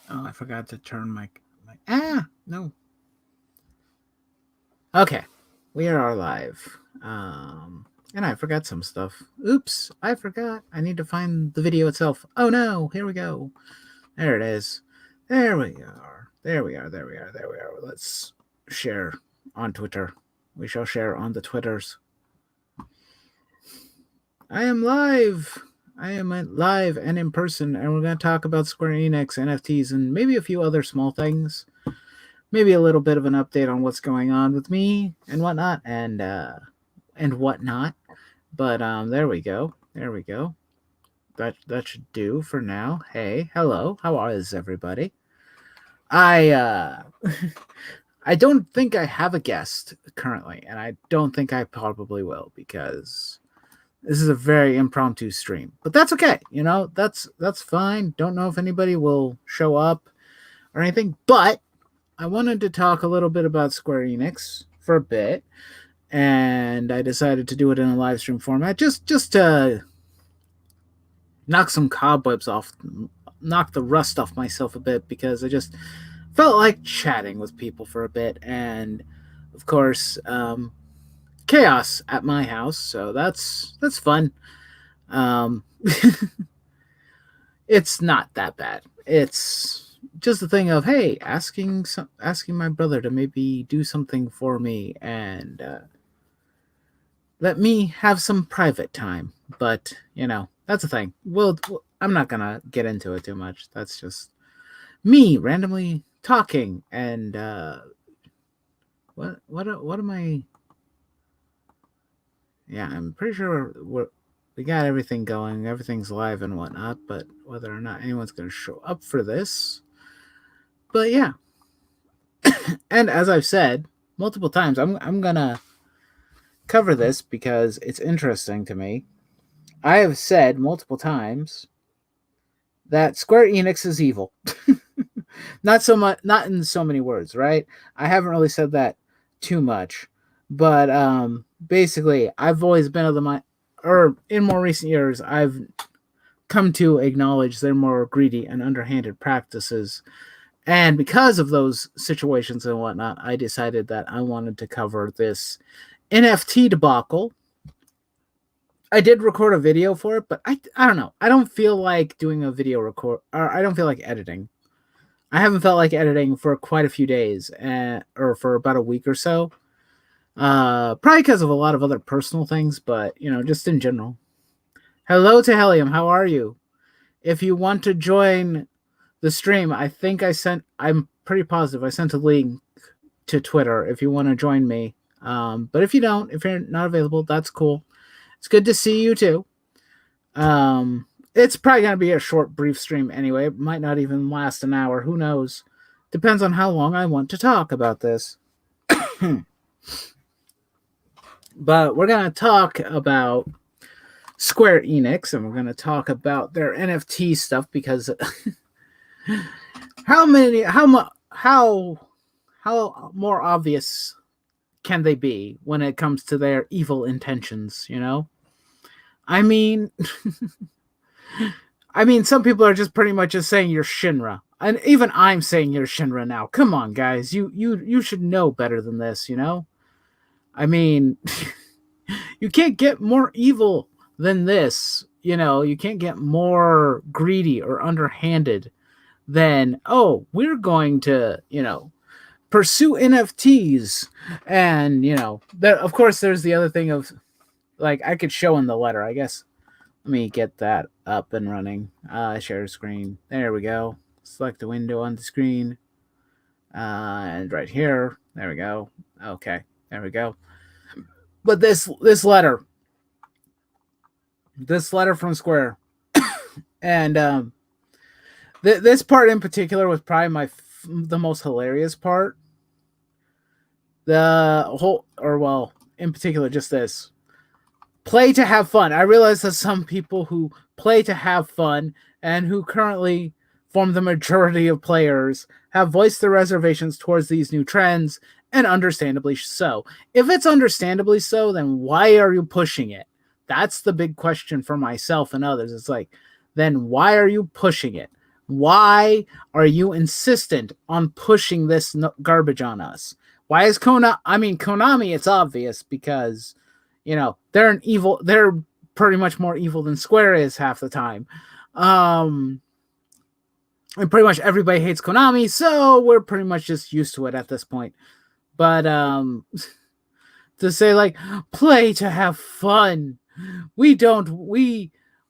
Oh, I forgot to turn no. Okay, we are live. And I forgot some stuff. Oops, I forgot. I need to find the video itself. Oh no, here we go. There it is. There we are. There we are. There we are. There we are. Let's share on Twitter. We shall share on the Twitters. I am live. I am live and in person, and we're going to talk about Square Enix, NFTs, and maybe a few other small things. Maybe a little bit of an update on what's going on with me and whatnot, and whatnot. But there we go. There we go. That should do for now. Hey, hello. How is everybody? I I don't think I have a guest currently, and I don't think I probably will because this is a very impromptu stream. But that's okay. You know, that's fine. Don't know if anybody will show up or anything, but I wanted to talk a little bit about Square Enix for a bit, and I decided to do it in a live stream format just to knock some cobwebs off, knock the rust off myself a bit, because I just felt like chatting with people for a bit, and of course, chaos at my house, so that's fun. Um, it's not that bad. It's just a thing of, hey, asking my brother to maybe do something for me and let me have some private time. But you know, that's a thing. Well, I'm not gonna get into it too much. That's just me randomly talking. And what am I? Yeah, I'm pretty sure we got everything going. Everything's live and whatnot. But whether or not anyone's gonna show up for this, but yeah. And as I've said multiple times, I'm gonna cover this because it's interesting to me. I have said multiple times that Square Enix is evil. Not so much, not in so many words, right? I haven't really said that too much, but basically, I've always been of the mind, or in more recent years, I've come to acknowledge their more greedy and underhanded practices. And because of those situations and whatnot, I decided that I wanted to cover this NFT debacle. I did record a video for it, but I don't know. I don't feel like doing a video record, or I don't feel like editing. I haven't felt like editing for quite a few days, or for about a week or so. Probably because of a lot of other personal things, but you know, just in general. Hello to Helium. How are you? If you want to join the stream, I think I'm pretty positive I sent a link to Twitter if you want to join me. But if you don't, if you're not available, that's cool. It's good to see you too. It's probably going to be a short, brief stream anyway. It might not even last an hour. Who knows? Depends on how long I want to talk about this. But we're going to talk about Square Enix, and we're going to talk about their NFT stuff, because how more obvious can they be when it comes to their evil intentions, you know? I mean, some people are just pretty much just saying you're Shinra. And even I'm saying you're Shinra now. Come on, guys. You should know better than this, you know? I mean, you can't get more evil than this, you know? You can't get more greedy or underhanded than, oh, we're going to, you know, pursue NFTs. And, you know, of course, there's the other thing of, like, I could show in the letter, I guess. Let me get that up and running. Share screen. There we go. Select the window on the screen. And right here. There we go. Okay. There we go. But this letter. This letter from Square. And this part in particular was probably the most hilarious part. The whole, or well, in particular, just this. Play to have fun. I realize that some people who play to have fun and who currently form the majority of players have voiced their reservations towards these new trends, and understandably so. If it's understandably so, then why are you pushing it? That's the big question for myself and others. It's like, then why are you pushing it? Why are you insistent on pushing this garbage on us? Why is Konami, it's obvious because, they're pretty much more evil than Square is half the time. And pretty much everybody hates Konami, so we're pretty much just used to it at this point. But to say like, play to have fun. We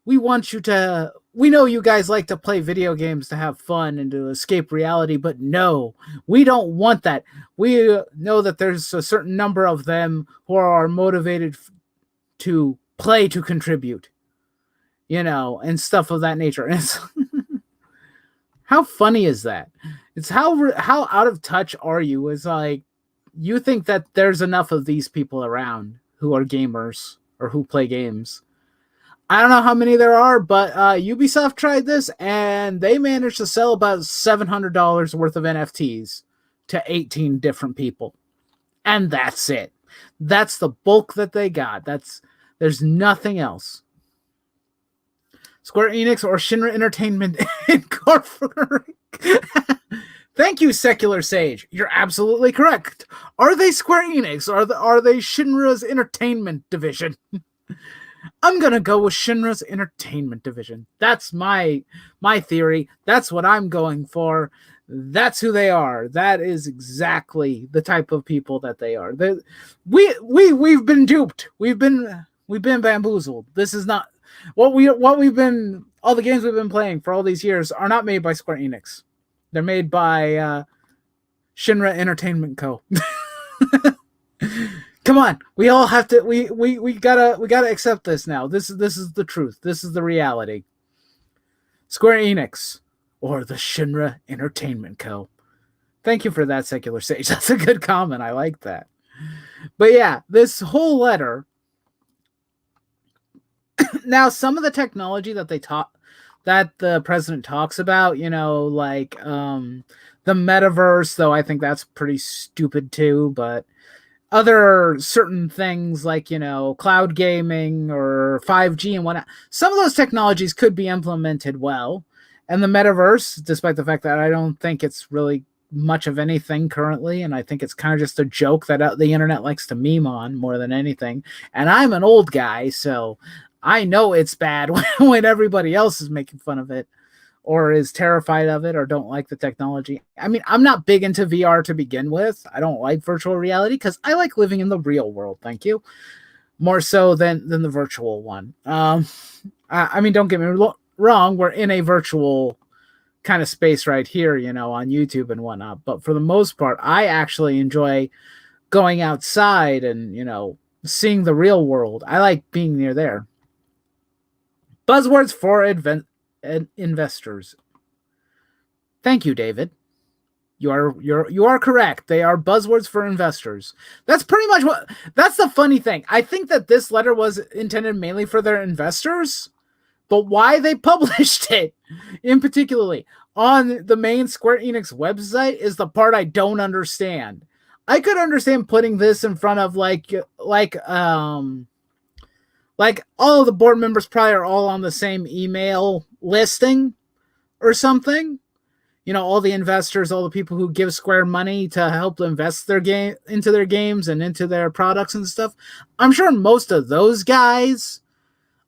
want you to, we know you guys like to play video games to have fun and to escape reality, but no, we don't want that. We know that there's a certain number of them who are motivated to play to contribute, and stuff of that nature. And it's how funny is that? It's how out of touch are you? Is like, you think that there's enough of these people around who are gamers or who play games. I don't know how many there are, but Ubisoft tried this and they managed to sell about $700 worth of NFTs to 18 different people. And that's it. That's the bulk that they got. There's nothing else. Square Enix or Shinra Entertainment Incorporated. Thank you, Secular Sage. You're absolutely correct. Are they Square Enix? Are they Shinra's Entertainment Division? I'm gonna go with Shinra's Entertainment Division. That's my theory. That's what I'm going for. That's who they are. That is exactly the type of people that they are. We've been duped. We've been bamboozled. This is not all the games we've been playing for all these years are not made by Square Enix. They're made by Shinra Entertainment Co. Come on, we all have to. We gotta accept this now. This is the truth. This is the reality. Square Enix or the Shinra Entertainment Co. Thank you for that, Secular Sage. That's a good comment. I like that. But yeah, this whole letter. Now, some of the technology that the president talks about, like the metaverse, though I think that's pretty stupid too, but other certain things like, cloud gaming or 5G and whatnot, some of those technologies could be implemented well. And the metaverse, despite the fact that I don't think it's really much of anything currently, and I think it's kind of just a joke that the internet likes to meme on more than anything. And I'm an old guy, so I know it's bad when everybody else is making fun of it or is terrified of it or don't like the technology. I mean, I'm not big into VR to begin with. I don't like virtual reality because I like living in the real world, thank you, more so than the virtual one. I mean, don't get me wrong, we're in a virtual kind of space right here, on YouTube and whatnot. But for the most part, I actually enjoy going outside and, seeing the real world. I like being near there. Buzzwords for investors. Thank you, David. You are correct. They are buzzwords for investors. That's pretty much that's the funny thing. I think that this letter was intended mainly for their investors, but why they published it in particularly on the main Square Enix website is the part I don't understand. I could understand putting this in front of like all of the board members probably are all on the same email listing or something. All the investors, all the people who give Square money to help invest into their games and into their products and stuff. I'm sure most of those guys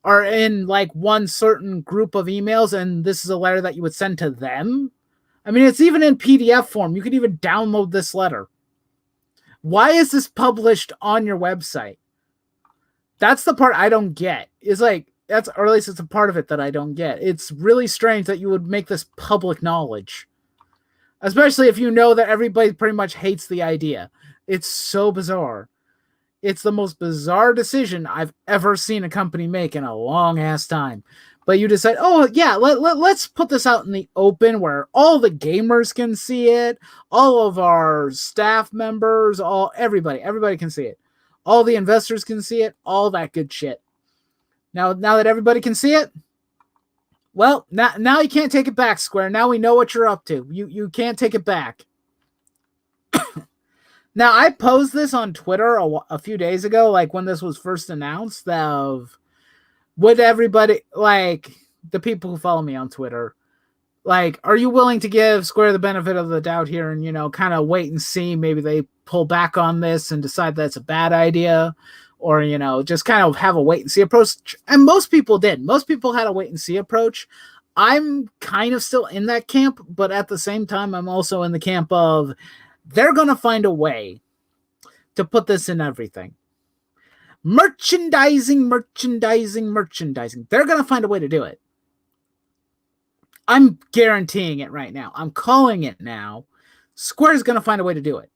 are in like one certain group of emails, and this is a letter that you would send to them. I mean, it's even in PDF form. You could even download this letter. Why is this published on your website? That's the part I don't get. Is like, or at least it's a part of it that I don't get. It's really strange that you would make this public knowledge, especially if you know that everybody pretty much hates the idea. It's so bizarre. It's the most bizarre decision I've ever seen a company make in a long ass time. But you decide, oh yeah, let's put this out in the open where all the gamers can see it, all of our staff members, everybody can see it. All the investors can see it, all that good shit. Now that everybody can see it, well, now you can't take it back, Square. Now we know what you're up to. You can't take it back. Now, I posed this on Twitter a few days ago, like when this was first announced, would everybody, like the people who follow me on Twitter, Like, are you willing to give Square the benefit of the doubt here and, kind of wait and see? Maybe they pull back on this and decide that's a bad idea, or, just kind of have a wait and see approach. And most people did. Most people had a wait and see approach. I'm kind of still in that camp, but at the same time, I'm also in the camp of they're going to find a way to put this in everything. Merchandising. They're going to find a way to do it. I'm guaranteeing it right now. I'm calling it now. Square's going to find a way to do it.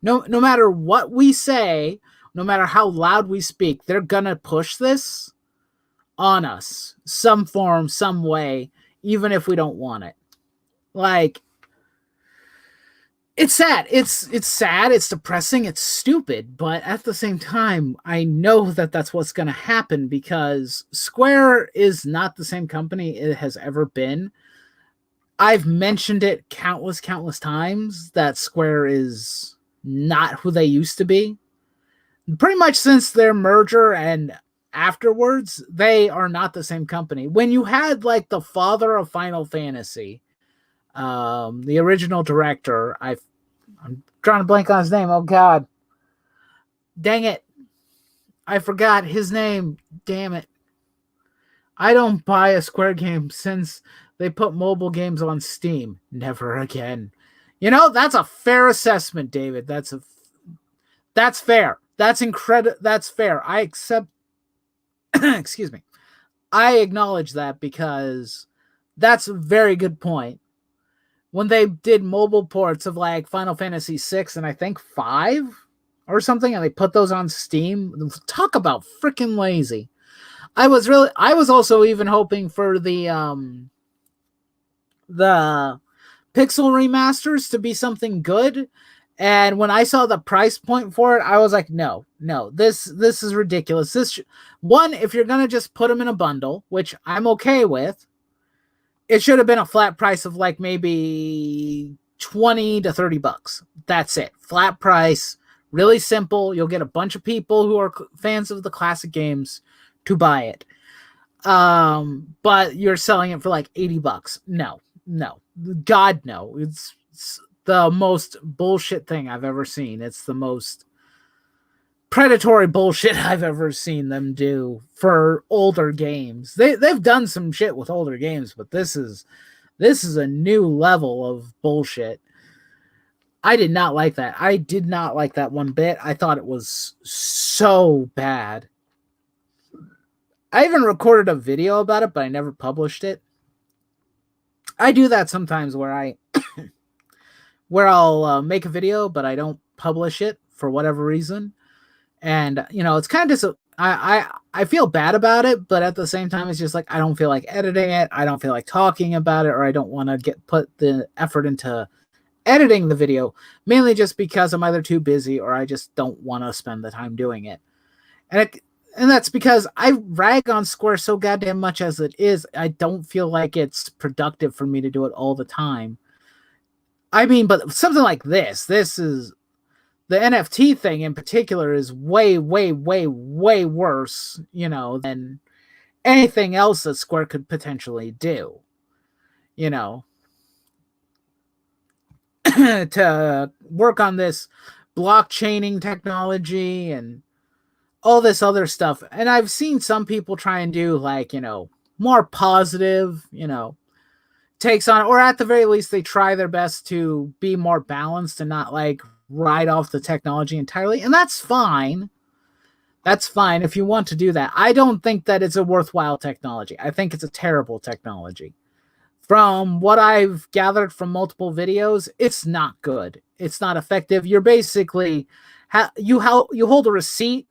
No matter what we say, no matter how loud we speak, they're going to push this on us. Some form, some way, even if we don't want it. Like, it's sad. It's sad. It's depressing. It's stupid. But at the same time, I know that that's what's going to happen because Square is not the same company it has ever been. I've mentioned it countless times that Square is not who they used to be. Pretty much since their merger and afterwards, they are not the same company. When you had like the father of Final Fantasy, the original director, I'm trying to blank on his name. Oh God, dang it! I forgot his name. Damn it! I don't buy a Square game since they put mobile games on Steam. Never again. That's a fair assessment, David. That's fair. That's incredible. That's fair. I accept. Excuse me. I acknowledge that because that's a very good point. When they did mobile ports of like Final Fantasy 6 and I think 5 or something, and they put those on Steam, talk about freaking lazy. I was also even hoping for the pixel remasters to be something good. And when I saw the price point for it, I was like, no, this is ridiculous. One, if you're going to just put them in a bundle, which I'm okay with, it should have been a flat price of like maybe $20 to $30. That's it. Flat price, really simple. You'll get a bunch of people who are fans of the classic games to buy it. But you're selling it for like $80. No. God, no. It's the most bullshit thing I've ever seen. It's the most predatory bullshit I've ever seen them do for older games. They've done some shit with older games, but this is a new level of bullshit. I did not like that. I did not like that one bit. I thought it was so bad. I even recorded a video about it, but I never published it. I do that sometimes where I'll make a video, but I don't publish it for whatever reason. And, it's kind of I feel bad about it, but at the same time, it's just like, I don't feel like editing it. I don't feel like talking about it, or I don't want to put the effort into editing the video, mainly just because I'm either too busy or I just don't want to spend the time doing it. And that's because I rag on Square so goddamn much as it is. I don't feel like it's productive for me to do it all the time. I mean, but something like this is the NFT thing in particular is way, way, way, way worse, than anything else that Square could potentially do, to work on this blockchaining technology and all this other stuff. And I've seen some people try and do like, more positive, takes on it, or at the very least, they try their best to be more balanced and not like write off the technology entirely. And that's fine. That's fine if you want to do that. I don't think that it's a worthwhile technology. I think it's a terrible technology. From what I've gathered from multiple videos, it's not good. It's not effective. You're basically, you hold a receipt,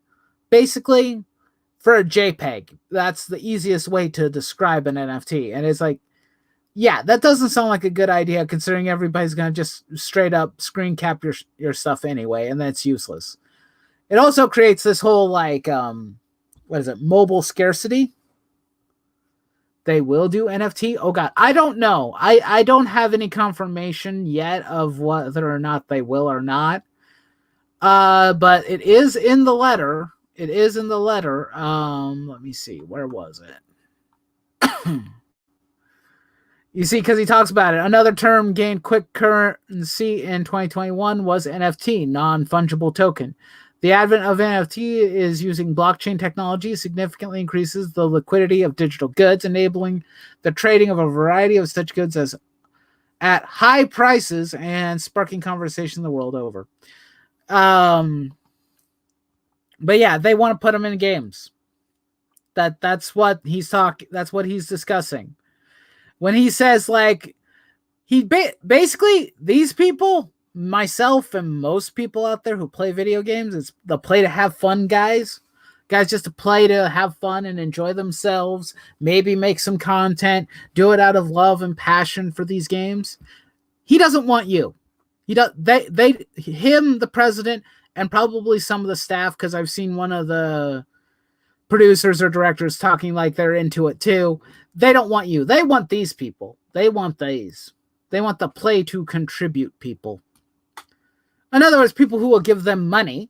basically, for a JPEG. That's the easiest way to describe an NFT. And it's like, yeah, that doesn't sound like a good idea considering everybody's going to just straight up screen cap your stuff anyway, and that's useless. It also creates this whole like, mobile scarcity. They will do NFT. Oh God, I don't know. I don't have any confirmation yet of whether or not they will or not. But it is in the letter. It is in the letter. Let me see. Where was it? You see, because he talks about it. Another term gained quick currency in 2021 was NFT, non-fungible token. The advent of NFT is using blockchain technology significantly increases the liquidity of digital goods, enabling the trading of a variety of such goods as at high prices and sparking conversation the world over. But yeah, they want to put them in games. That's what he's talking. That's what he's discussing. When he says like basically these people, myself and most people out there who play video games, it's the play to have fun guys just to play to have fun and enjoy themselves, maybe make some content, do it out of love and passion for these games. He doesn't want you. He does. Him, the president, and probably some of the staff, because I've seen one of the producers or directors talking like they're into it too. They don't want you. They want these people. They want these. They want the play to contribute people. In other words, people who will give them money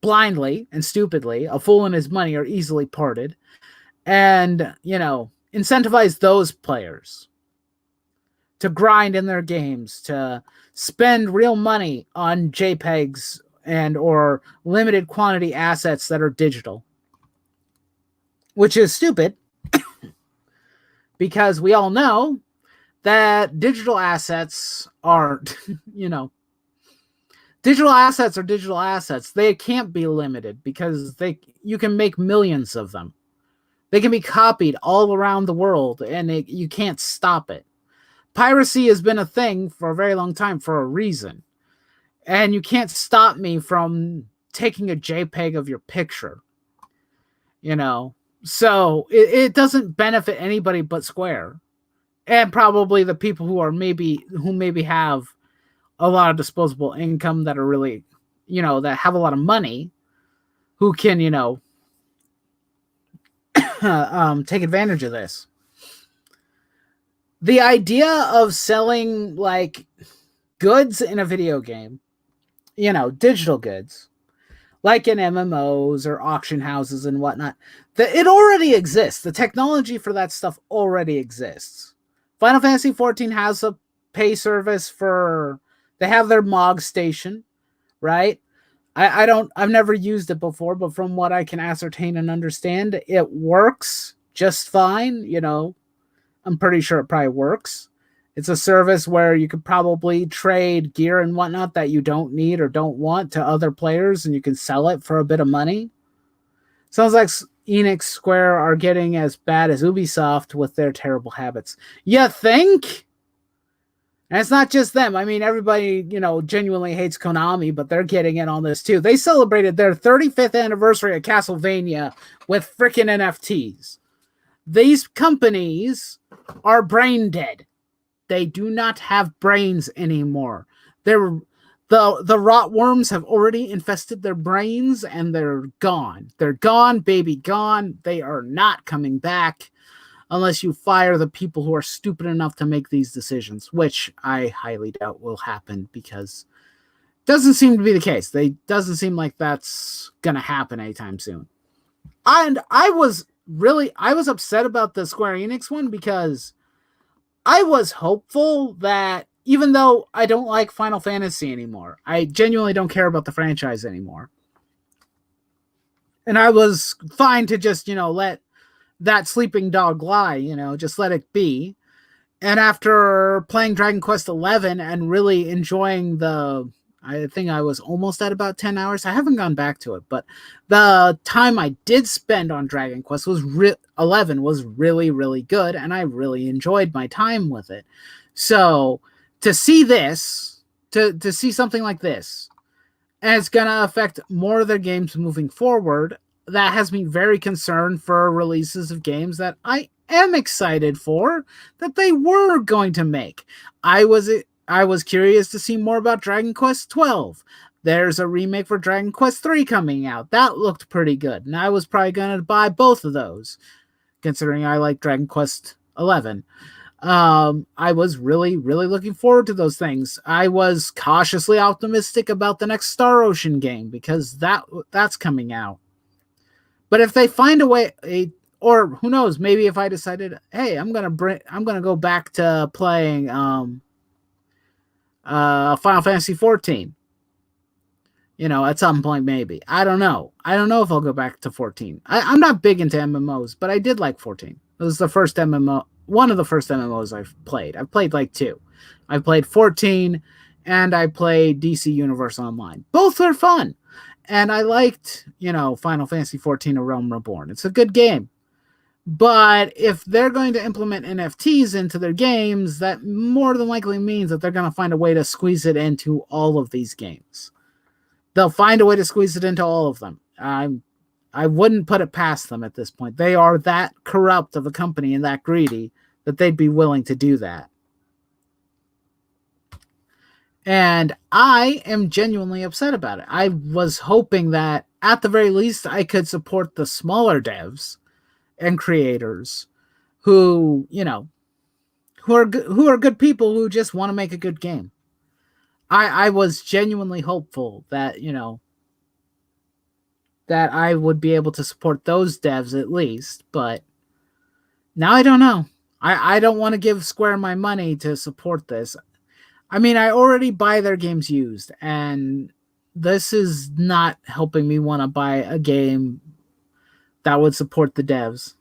blindly and stupidly. A fool and his money are easily parted. And, incentivize those players to grind in their games, to spend real money on JPEGs and or limited quantity assets that are digital. Which is stupid because we all know that digital assets are, digital assets are digital assets. They can't be limited because you can make millions of them. They can be copied all around the world and you can't stop it. Piracy has been a thing for a very long time for a reason. And you can't stop me from taking a JPEG of your picture. So it doesn't benefit anybody but Square, and probably the people who maybe have a lot of disposable income that are really, that have a lot of money, who can, take advantage of this. The idea of selling like goods in a video game, digital goods, like in MMOs or auction houses and whatnot, it already exists. The technology for that stuff already exists. Final Fantasy XIV has a pay service they have their MOG station, right? I've never used it before, but from what I can ascertain and understand, it works just fine. I'm pretty sure it probably works. It's a service where you could probably trade gear and whatnot that you don't need or don't want to other players, and you can sell it for a bit of money. Sounds like Enix Square are getting as bad as Ubisoft with their terrible habits. You think? And it's not just them. I mean, everybody, genuinely hates Konami, but they're getting in on this too. They celebrated their 35th anniversary of Castlevania with freaking NFTs. These companies are brain dead. They do not have brains anymore. The rot worms have already infested their brains and they're gone. They're gone, baby, gone. They are not coming back unless you fire the people who are stupid enough to make these decisions, which I highly doubt will happen because it doesn't seem to be the case. Doesn't seem like that's going to happen anytime soon. And I was upset about the Square Enix one because I was hopeful that even though I don't like Final Fantasy anymore, I genuinely don't care about the franchise anymore. And I was fine to just, let that sleeping dog lie, just let it be. And after playing Dragon Quest XI and really enjoying I think I was almost at about 10 hours. I haven't gone back to it, but the time I did spend on Dragon Quest was 11 was really, really good, and I really enjoyed my time with it. So to see this, to see something like this, and it's going to affect more of their games moving forward, that has me very concerned for releases of games that I am excited for that they were going to make. I was curious to see more about Dragon Quest XII. There's a remake for Dragon Quest III coming out. That looked pretty good. And I was probably going to buy both of those, considering I like Dragon Quest XI. I was really, really looking forward to those things. I was cautiously optimistic about the next Star Ocean game because that's coming out. But if they find a way, or who knows, maybe if I decided, hey, I'm gonna go back to playing Final Fantasy 14. At some point, maybe. I don't know. I don't know if I'll go back to 14. I'm not big into MMOs, but I did like 14. It was the first MMO, one of the first MMOs I've played. I've played like two. I played 14 and I played DC Universe Online. Both are fun. And I liked, Final Fantasy 14 A Realm Reborn. It's a good game. But if they're going to implement NFTs into their games, that more than likely means that they're going to find a way to squeeze it into all of these games. They'll find a way to squeeze it into all of them. I wouldn't put it past them at this point. They are that corrupt of a company and that greedy that they'd be willing to do that. And I am genuinely upset about it. I was hoping that at the very least I could support the smaller devs and creators who, who are good people who just want to make a good game. I was genuinely hopeful that, that I would be able to support those devs at least, but now I don't know. I don't want to give Square my money to support this. I mean, I already buy their games used, and this is not helping me want to buy a game that would support the devs.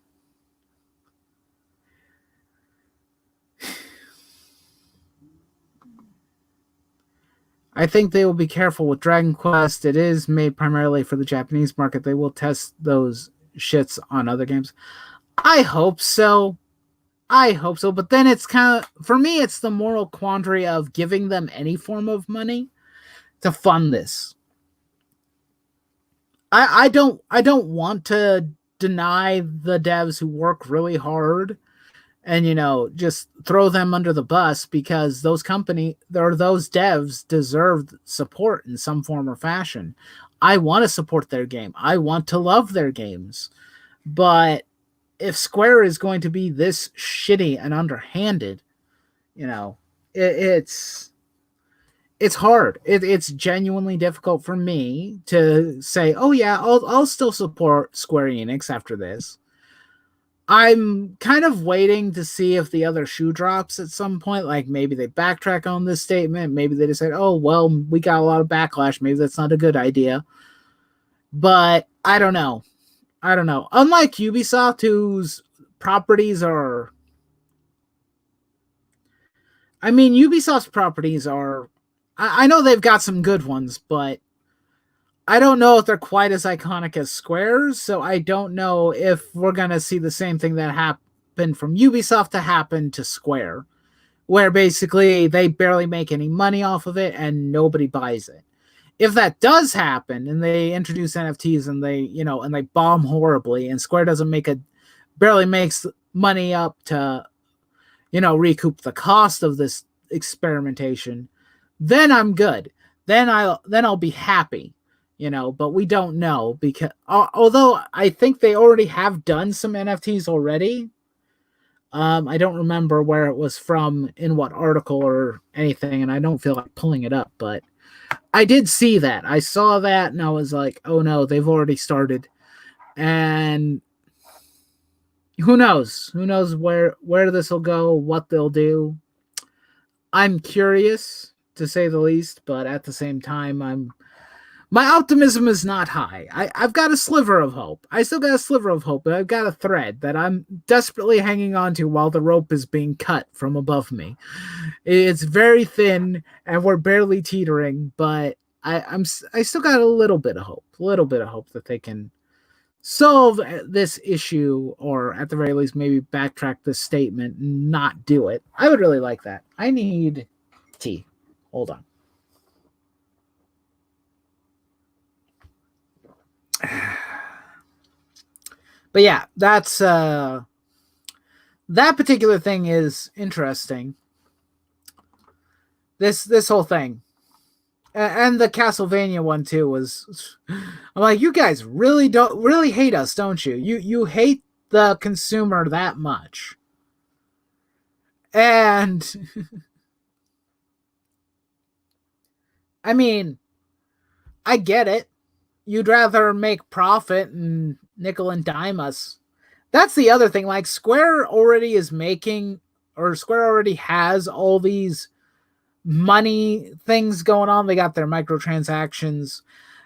I think they will be careful with Dragon Quest. It is made primarily for the Japanese market. They will test those shits on other games. I hope so. But then it's kind of, for me, it's the moral quandary of giving them any form of money to fund this. I don't want to deny the devs who work really hard and just throw them under the bus, because those devs deserve support in some form or fashion. I want to support their game. I want to love their games. But if Square is going to be this shitty and underhanded, it's hard. It's genuinely difficult for me to say, oh yeah, I'll still support Square Enix after this. I'm kind of waiting to see if the other shoe drops at some point. Like maybe they backtrack on this statement. Maybe they decide, oh, well, we got a lot of backlash. Maybe that's not a good idea. But I don't know. Unlike Ubisoft, whose properties are... I mean, Ubisoft's properties are... I know they've got some good ones, but I don't know if they're quite as iconic as Square's, so I don't know if we're going to see the same thing that happened from Ubisoft to happen to Square, where basically they barely make any money off of it and nobody buys it. If that does happen and they introduce NFTs and they bomb horribly and Square barely makes money up to, recoup the cost of this experimentation, then I'm good. Then I'll be happy. But we don't know, because although I think they already have done some NFTs already. I don't remember where it was from, in what article or anything, and I don't feel like pulling it up, but I did see that. I saw that and I was like, oh no, they've already started. And who knows? Who knows where this will go, what they'll do. I'm curious, to say the least, but at the same time, my optimism is not high. I've got a sliver of hope. I still got a sliver of hope, but I've got a thread that I'm desperately hanging on to while the rope is being cut from above me. It's very thin, and we're barely teetering, but I still got a little bit of hope that they can solve this issue, or at the very least maybe backtrack this statement and not do it. I would really like that. I need tea. Hold on. But yeah, that's that particular thing is interesting. This whole thing, and the Castlevania one too, was... I'm like, you guys really hate us, don't you? You hate the consumer that much. And I mean, I get it. You'd rather make profit and nickel and dime us That's the other thing. Like Square already is making, or Square already has all these money things going on. They got their microtransactions.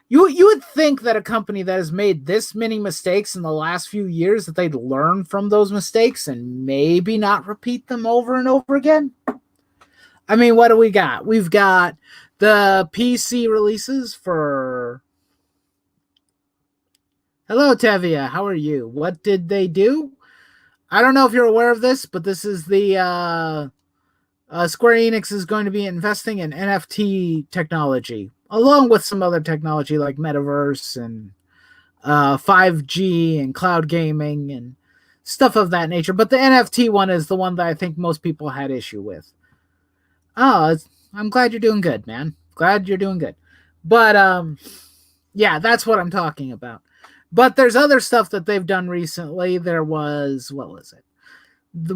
You would think that a company that has made this many mistakes in the last few years, that they'd learn from those mistakes and maybe not repeat them over and over again. I mean, what do we got? We've got the PC releases for... Hello, Tevia. How are you? What did they do? I don't know if you're aware of this, but this is the Square Enix is going to be investing in NFT technology, along with some other technology like metaverse and 5G and cloud gaming and stuff of that nature. But the NFT one is the one that I think most people had issue with. Oh, I'm glad you're doing good, man. Glad you're doing good. But yeah, that's what I'm talking about. But there's other stuff that they've done recently. There was, what was it?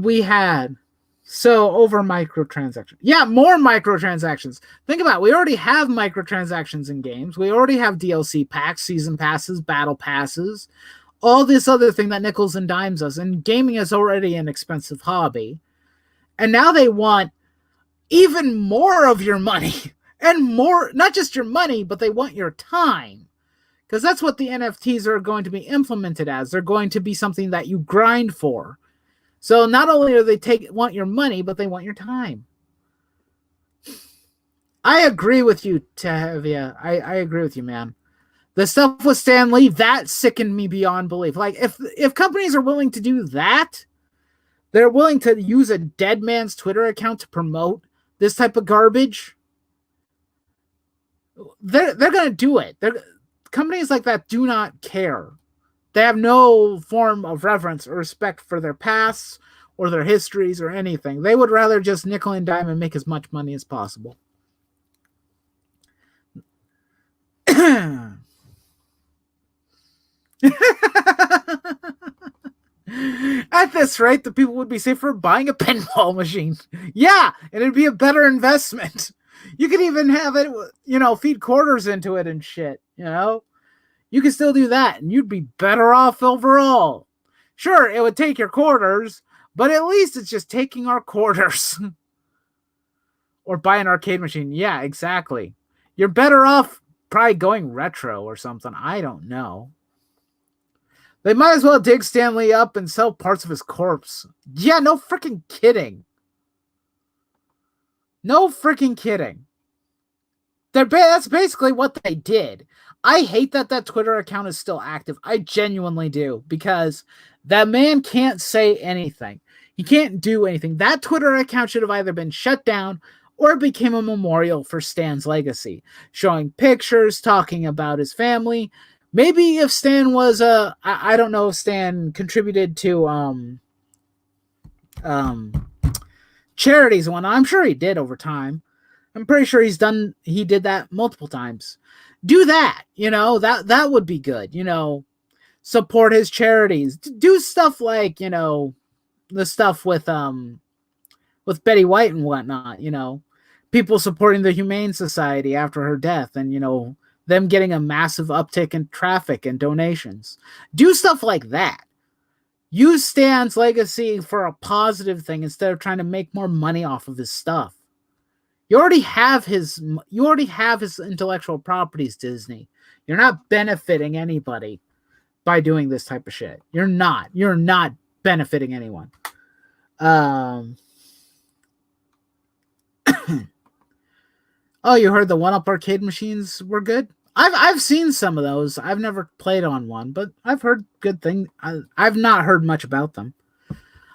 We had, so over microtransactions. Yeah, more microtransactions. Think about it. We already have microtransactions in games. We already have DLC packs, season passes, battle passes, all this other thing that nickels and dimes us. And gaming is already an expensive hobby. And now they want even more of your money. And more, not just your money, but they want your time. Because that's what the NFTs are going to be implemented as. They're going to be something that you grind for. So not only do they want your money, but they want your time. I agree with you, Tavia. I agree with you, man. The stuff with Stan Lee, that sickened me beyond belief. Like, if companies are willing to do that, they're willing to use a dead man's Twitter account to promote this type of garbage, they're going to do it. Companies like that do not care. They have no form of reverence or respect for their pasts or their histories or anything. They would rather just nickel and dime and make as much money as possible. At this rate, the people would be safer buying a pinball machine. Yeah, and it'd be a better investment. You could even have it, feed quarters into it and shit, You could still do that, and you'd be better off overall. Sure, it would take your quarters, but at least it's just taking our quarters. Or buy an arcade machine. Yeah, exactly. You're better off probably going retro or something. I don't know. They might as well dig Stanley up and sell parts of his corpse. Yeah, no freaking kidding. No freaking kidding. That's basically what they did. I hate that Twitter account is still active. I genuinely do, because that man can't say anything. He can't do anything. That Twitter account should have either been shut down or it became a memorial for Stan's legacy, showing pictures, talking about his family. Maybe if Stan was I don't know if Stan contributed to charities and whatnot. I'm sure he did over time. I'm pretty sure he did that multiple times. Do that, that would be good, support his charities. Do stuff like, the stuff with Betty White and whatnot, people supporting the Humane Society after her death and, them getting a massive uptick in traffic and donations. Do stuff like that. Use Stan's legacy for a positive thing instead of trying to make more money off of his stuff. You already have his intellectual properties, Disney. You're not benefiting anybody by doing this type of shit. You're not benefiting anyone. Oh, you heard the 1-Up arcade machines were good? I've seen some of those. I've never played on one, but I've heard good things. I've not heard much about them.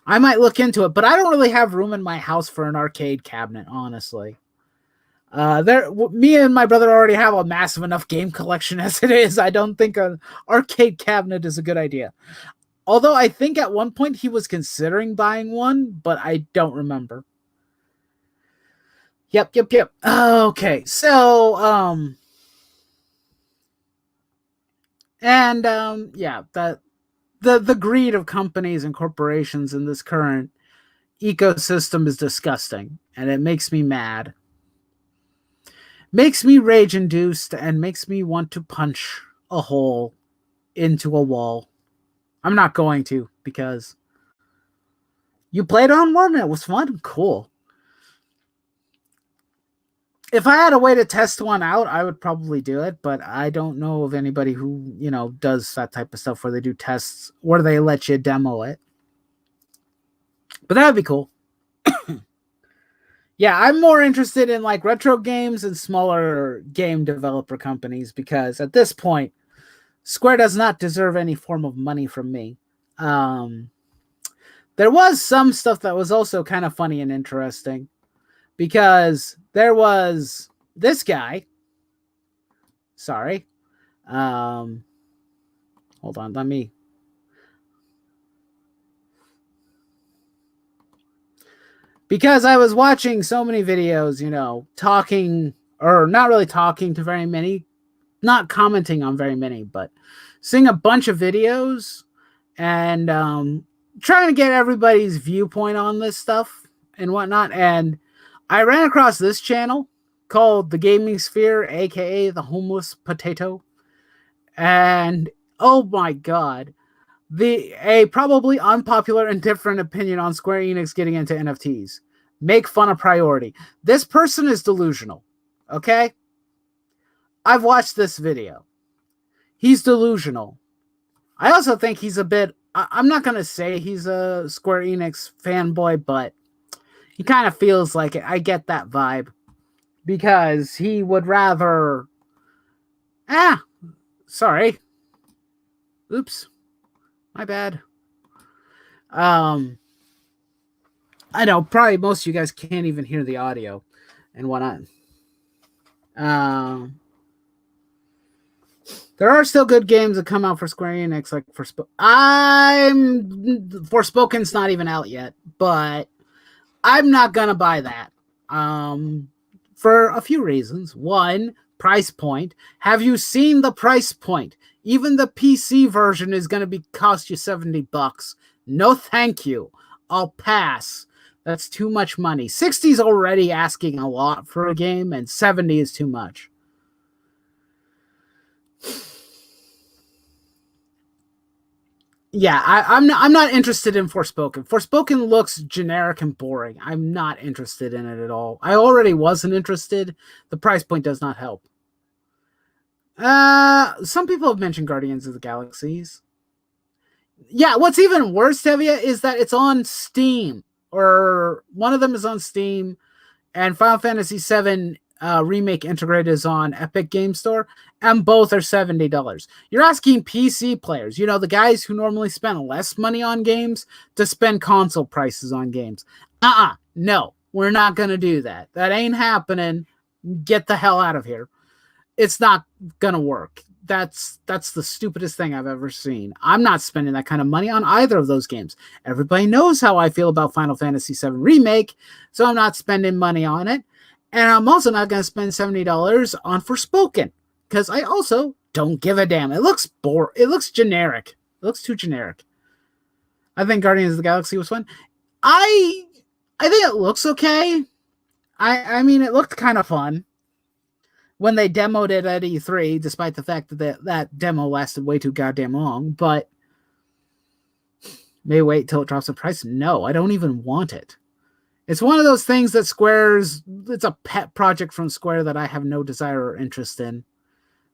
I might look into it, but I don't really have room in my house for an arcade cabinet, honestly. Me and my brother already have a massive enough game collection as it is. I don't think an arcade cabinet is a good idea. Although I think at one point he was considering buying one, but I don't remember. Yep. Okay, so yeah, the greed of companies and corporations in this current ecosystem is disgusting, and it makes me mad. Makes me rage-induced and makes me want to punch a hole into a wall. I'm not going to, because you played on one, it was fun, cool. If I had a way to test one out, I would probably do it, but I don't know of anybody who, does that type of stuff where they do tests, where they let you demo it. But that would be cool. Yeah, I'm more interested in like retro games and smaller game developer companies, because at this point, Square does not deserve any form of money from me. There was some stuff that was also kind of funny and interesting, because there was this guy. Sorry. Hold on, let me. Because I was watching so many videos, talking, or not really talking to very many, not commenting on very many, but seeing a bunch of videos and trying to get everybody's viewpoint on this stuff and whatnot. And I ran across this channel called The Gaming Sphere, aka The Homeless Potato. And oh my god, a probably unpopular and different opinion on Square Enix getting into NFTs. Make fun a priority. This person is delusional. Okay? I've watched this video. He's delusional. I also think he's a bit... I'm not going to say he's a Square Enix fanboy, but he kind of feels like it. I get that vibe. Because he would rather... Sorry. Oops. My bad. I know, probably most of you guys can't even hear the audio and whatnot. There are still good games that come out for Square Enix, like Forspoken's not even out yet, but I'm not gonna buy that. For a few reasons. One, price point. Have you seen the price point? Even the PC version is going to cost you $70. No, thank you. I'll pass. That's too much money. 60 is already asking a lot for a game, and 70 is too much. Yeah, I'm not interested in Forspoken. Forspoken looks generic and boring. I'm not interested in it at all. I already wasn't interested. The price point does not help. Some people have mentioned Guardians of the Galaxies. Yeah, what's even worse, Tevia, is that it's on Steam, or one of them is on Steam, and Final Fantasy VII Remake Integrated is on Epic Game Store, and both are $70. You're asking PC players, the guys who normally spend less money on games, to spend console prices on games. No, we're not going to do that. That ain't happening. Get the hell out of here. It's not going to work. That's the stupidest thing I've ever seen. I'm not spending that kind of money on either of those games. Everybody knows how I feel about Final Fantasy VII Remake, so I'm not spending money on it. And I'm also not going to spend $70 on Forspoken, because I also don't give a damn. It looks It looks generic. It looks too generic. I think Guardians of the Galaxy was fun. I think it looks okay. I mean, it looked kind of fun when they demoed it at E3, despite the fact that demo lasted way too goddamn long. But may wait till it drops in price. No, I don't even want it. It's one of those things that it's a pet project from Square that I have no desire or interest in.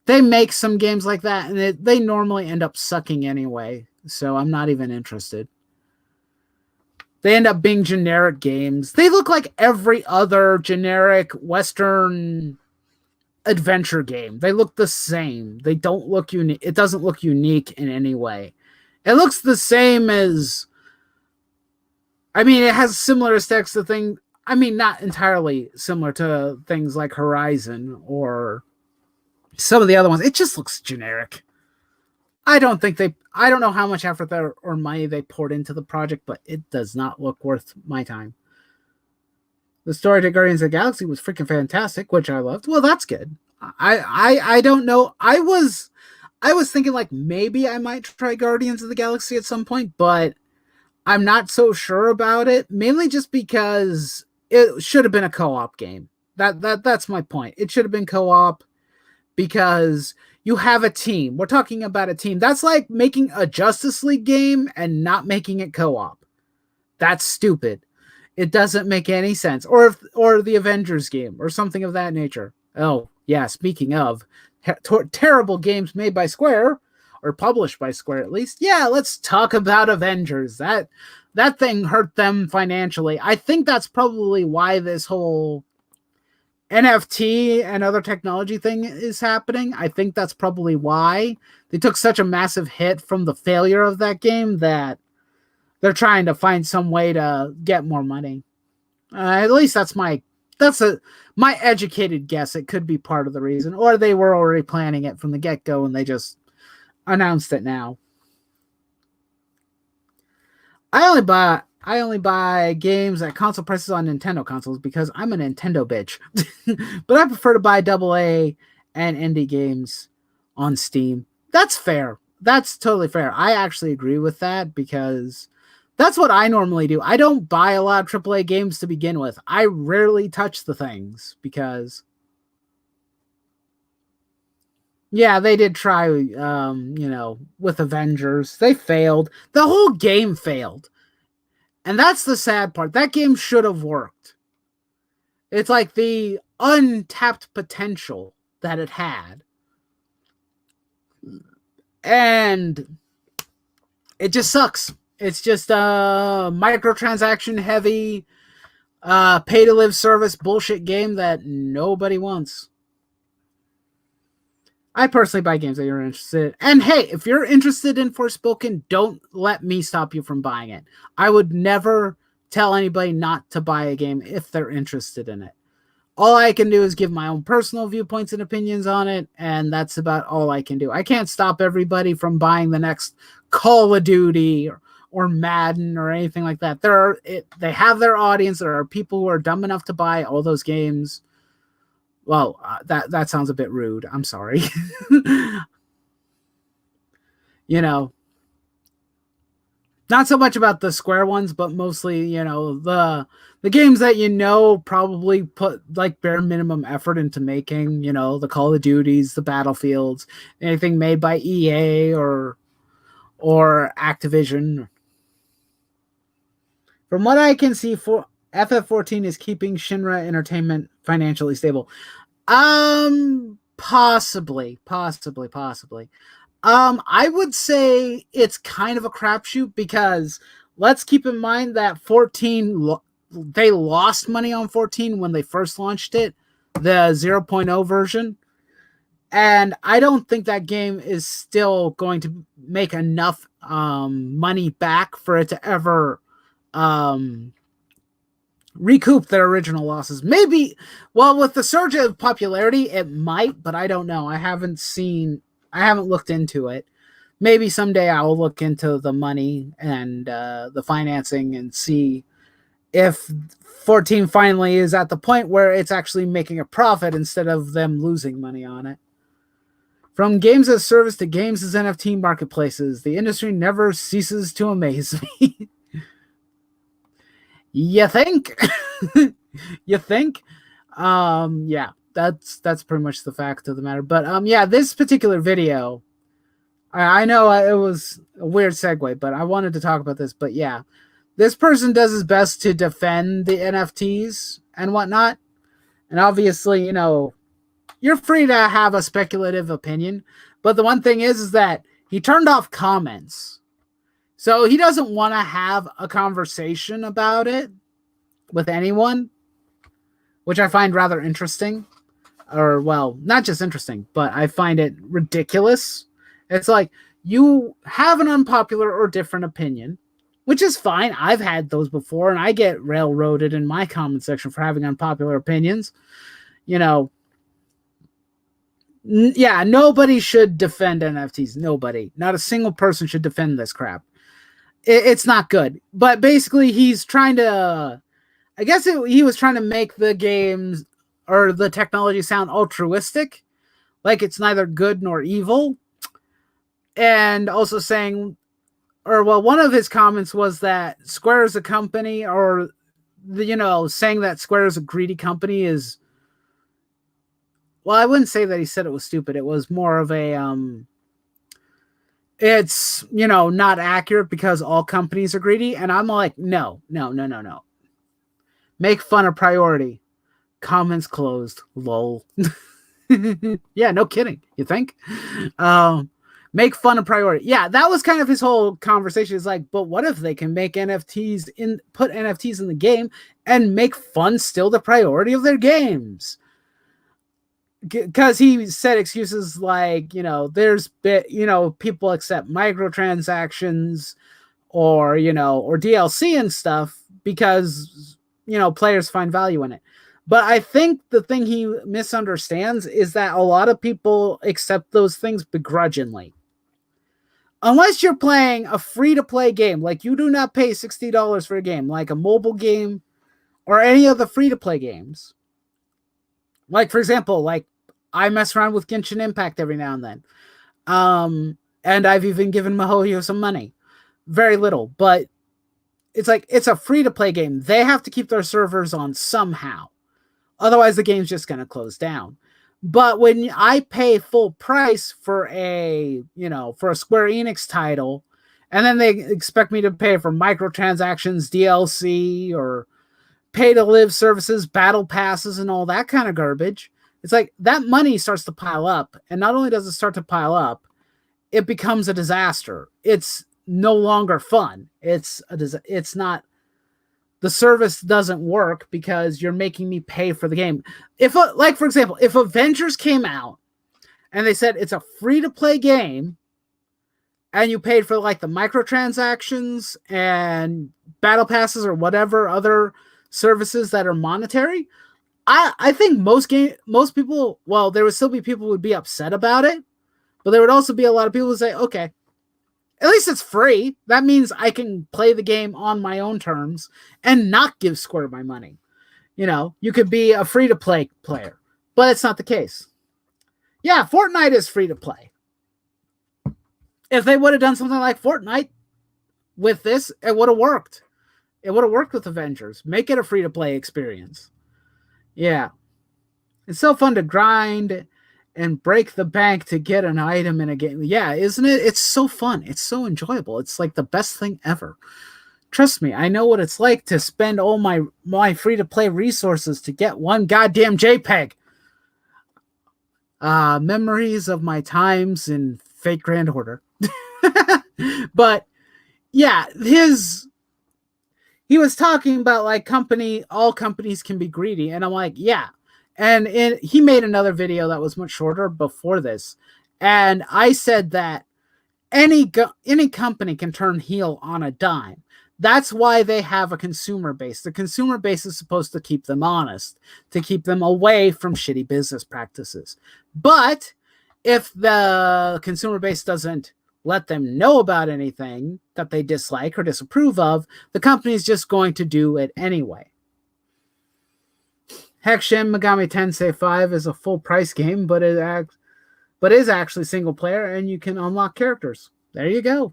They make some games like that, and they normally end up sucking anyway, so I'm not even interested. They end up being generic games. They look like every other generic Western adventure game. They look the same. They don't look unique. It doesn't look unique in any way. It looks the same as... I mean, it has similar aesthetics to things... I mean, not entirely similar to things like Horizon or some of the other ones. It just looks generic. I don't know how much effort or money they poured into the project, but it does not look worth my time. The story to Guardians of the Galaxy was freaking fantastic, which I loved. Well, that's good. I don't know. I was thinking like maybe I might try Guardians of the Galaxy at some point, but I'm not so sure about it. Mainly just because it should have been a co-op game. That's my point. It should have been co-op. because you have a team. We're talking about a team. That's like making a Justice League game and not making it co-op. That's stupid. It doesn't make any sense. Or the Avengers game or something of that nature. Oh, yeah, speaking of terrible games made by Square, or published by Square at least. Yeah, let's talk about Avengers. That thing hurt them financially. I think that's probably why this whole NFT and other technology thing is happening. I think that's probably why they took such a massive hit from the failure of that game that they're trying to find some way to get more money. At least that's my educated guess. It could be part of the reason, or they were already planning it from the get-go and they just announced it now. I only buy games at console prices on Nintendo consoles because I'm a Nintendo bitch. But I prefer to buy AA and indie games on Steam. That's fair. That's totally fair. I actually agree with that because that's what I normally do. I don't buy a lot of AAA games to begin with. I rarely touch the things because, yeah, they did try, with Avengers. They failed. The whole game failed. And that's the sad part. That game should have worked. It's like the untapped potential that it had. And it just sucks. It's just a microtransaction heavy, pay to live service bullshit game that nobody wants. I personally buy games that you're interested in. And hey, if you're interested in Forspoken, don't let me stop you from buying it. I would never tell anybody not to buy a game if they're interested in it. All I can do is give my own personal viewpoints and opinions on it, and that's about all I can do. I can't stop everybody from buying the next Call of Duty or Madden or anything like that. They have their audience. There are people who are dumb enough to buy all those games. Well, that sounds a bit rude. I'm sorry. Not so much about the Square ones, but mostly, the games that probably put like bare minimum effort into making, the Call of Duties, the Battlefields, anything made by EA or Activision. From what I can see, FF14 is keeping Shinra Entertainment financially stable. Possibly. I would say it's kind of a crapshoot because let's keep in mind that 14, they lost money on 14 when they first launched it, the 0.0 version. And I don't think that game is still going to make enough money back for it to ever recoup their original losses. Maybe, well, with the surge of popularity, it might, but I don't know. I haven't looked into it. Maybe someday I'll look into the money and the financing and see if 14 finally is at the point where it's actually making a profit instead of them losing money on it. From games as service to games as NFT marketplaces, the industry never ceases to amaze me. You think? You think? Yeah, that's pretty much the fact of the matter. But yeah, this particular video, I know it was a weird segue, but I wanted to talk about this. But yeah, this person does his best to defend the NFTs and whatnot. And obviously, you're free to have a speculative opinion. But the one thing is that he turned off comments. So he doesn't want to have a conversation about it with anyone, which I find rather interesting. Or, well, not just interesting, but I find it ridiculous. It's like, you have an unpopular or different opinion, which is fine. I've had those before, and I get railroaded in my comment section for having unpopular opinions. Yeah, nobody should defend NFTs. Nobody. Not a single person should defend this crap. It's not good. But basically, he's trying to... I guess he was trying to make the games or the technology sound altruistic. Like it's neither good nor evil. And also saying... Or, well, one of his comments was that Square is a company, or, saying that Square is a greedy company is well, I wouldn't say that he said it was stupid. It was more of a it's, not accurate because all companies are greedy. And I'm like, no. Make fun a priority. Comments closed. Lol. Yeah, no kidding. You think? Make fun a priority. Yeah, that was kind of his whole conversation. It's like, but what if they can make put NFTs in the game and make fun still the priority of their games? Because he said excuses like, there's people accept microtransactions or DLC and stuff because players find value in it. But I think the thing he misunderstands is that a lot of people accept those things begrudgingly. Unless you're playing a free-to-play game, like you do not pay $60 for a game, like a mobile game or any of the free-to-play games. Like, for example, like I mess around with Genshin Impact every now and then. And I've even given MiHoYo some money. Very little, but it's like it's a free-to-play game. They have to keep their servers on somehow. Otherwise, the game's just going to close down. But when I pay full price for a Square Enix title, and then they expect me to pay for microtransactions, DLC, or pay-to-live services, battle passes, and all that kind of garbage, it's like that money starts to pile up. And not only does it start to pile up, it becomes a disaster. It's no longer fun. It's not... The service doesn't work because you're making me pay for the game. For example, if Avengers came out and they said it's a free-to-play game and you paid for like the microtransactions and battle passes or whatever other services that are monetary, I think most people, well, there would still be people who would be upset about it, but there would also be a lot of people who say, okay, at least it's free. That means I can play the game on my own terms and not give Square my money. You could be a free-to-play player, but it's not the case. Yeah, Fortnite is free-to-play. If they would have done something like Fortnite with this, it would have worked. It would have worked with Avengers. Make it a free-to-play experience. Yeah. It's so fun to grind and break the bank to get an item in a game. Yeah, isn't it? It's so fun. It's so enjoyable. It's like the best thing ever. Trust me, I know what it's like to spend all my free-to-play resources to get one goddamn JPEG. Memories of my times in Fate Grand Order. But yeah, he was talking about like all companies can be greedy, and I'm like, yeah. And he made another video that was much shorter before this. And I said that any company can turn heel on a dime. That's why they have a consumer base. The consumer base is supposed to keep them honest, to keep them away from shitty business practices. But if the consumer base doesn't let them know about anything that they dislike or disapprove of, the company is just going to do it anyway. Heck, Shin Megami Tensei 5 is a full price game, but is actually single player, and you can unlock characters. There you go.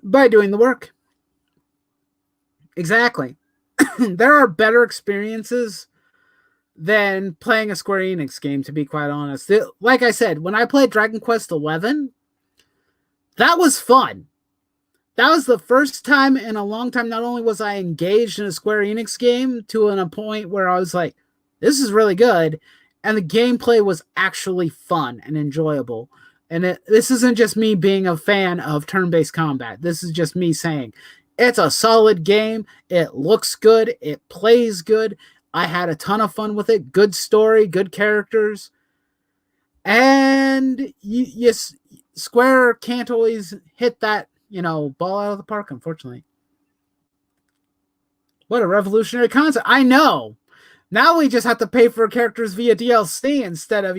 By doing the work. Exactly. There are better experiences than playing a Square Enix game, to be quite honest. Like I said, when I played Dragon Quest XI, that was fun. That was the first time in a long time, not only was I engaged in a Square Enix game to a point where I was like, this is really good, and the gameplay was actually fun and enjoyable. And this isn't just me being a fan of turn-based combat. This is just me saying, it's a solid game, it looks good, it plays good, I had a ton of fun with it, good story, good characters, and yes, Square can't always hit that ball out of the park, unfortunately. What a revolutionary concept. I know. Now we just have to pay for characters via DLC instead of,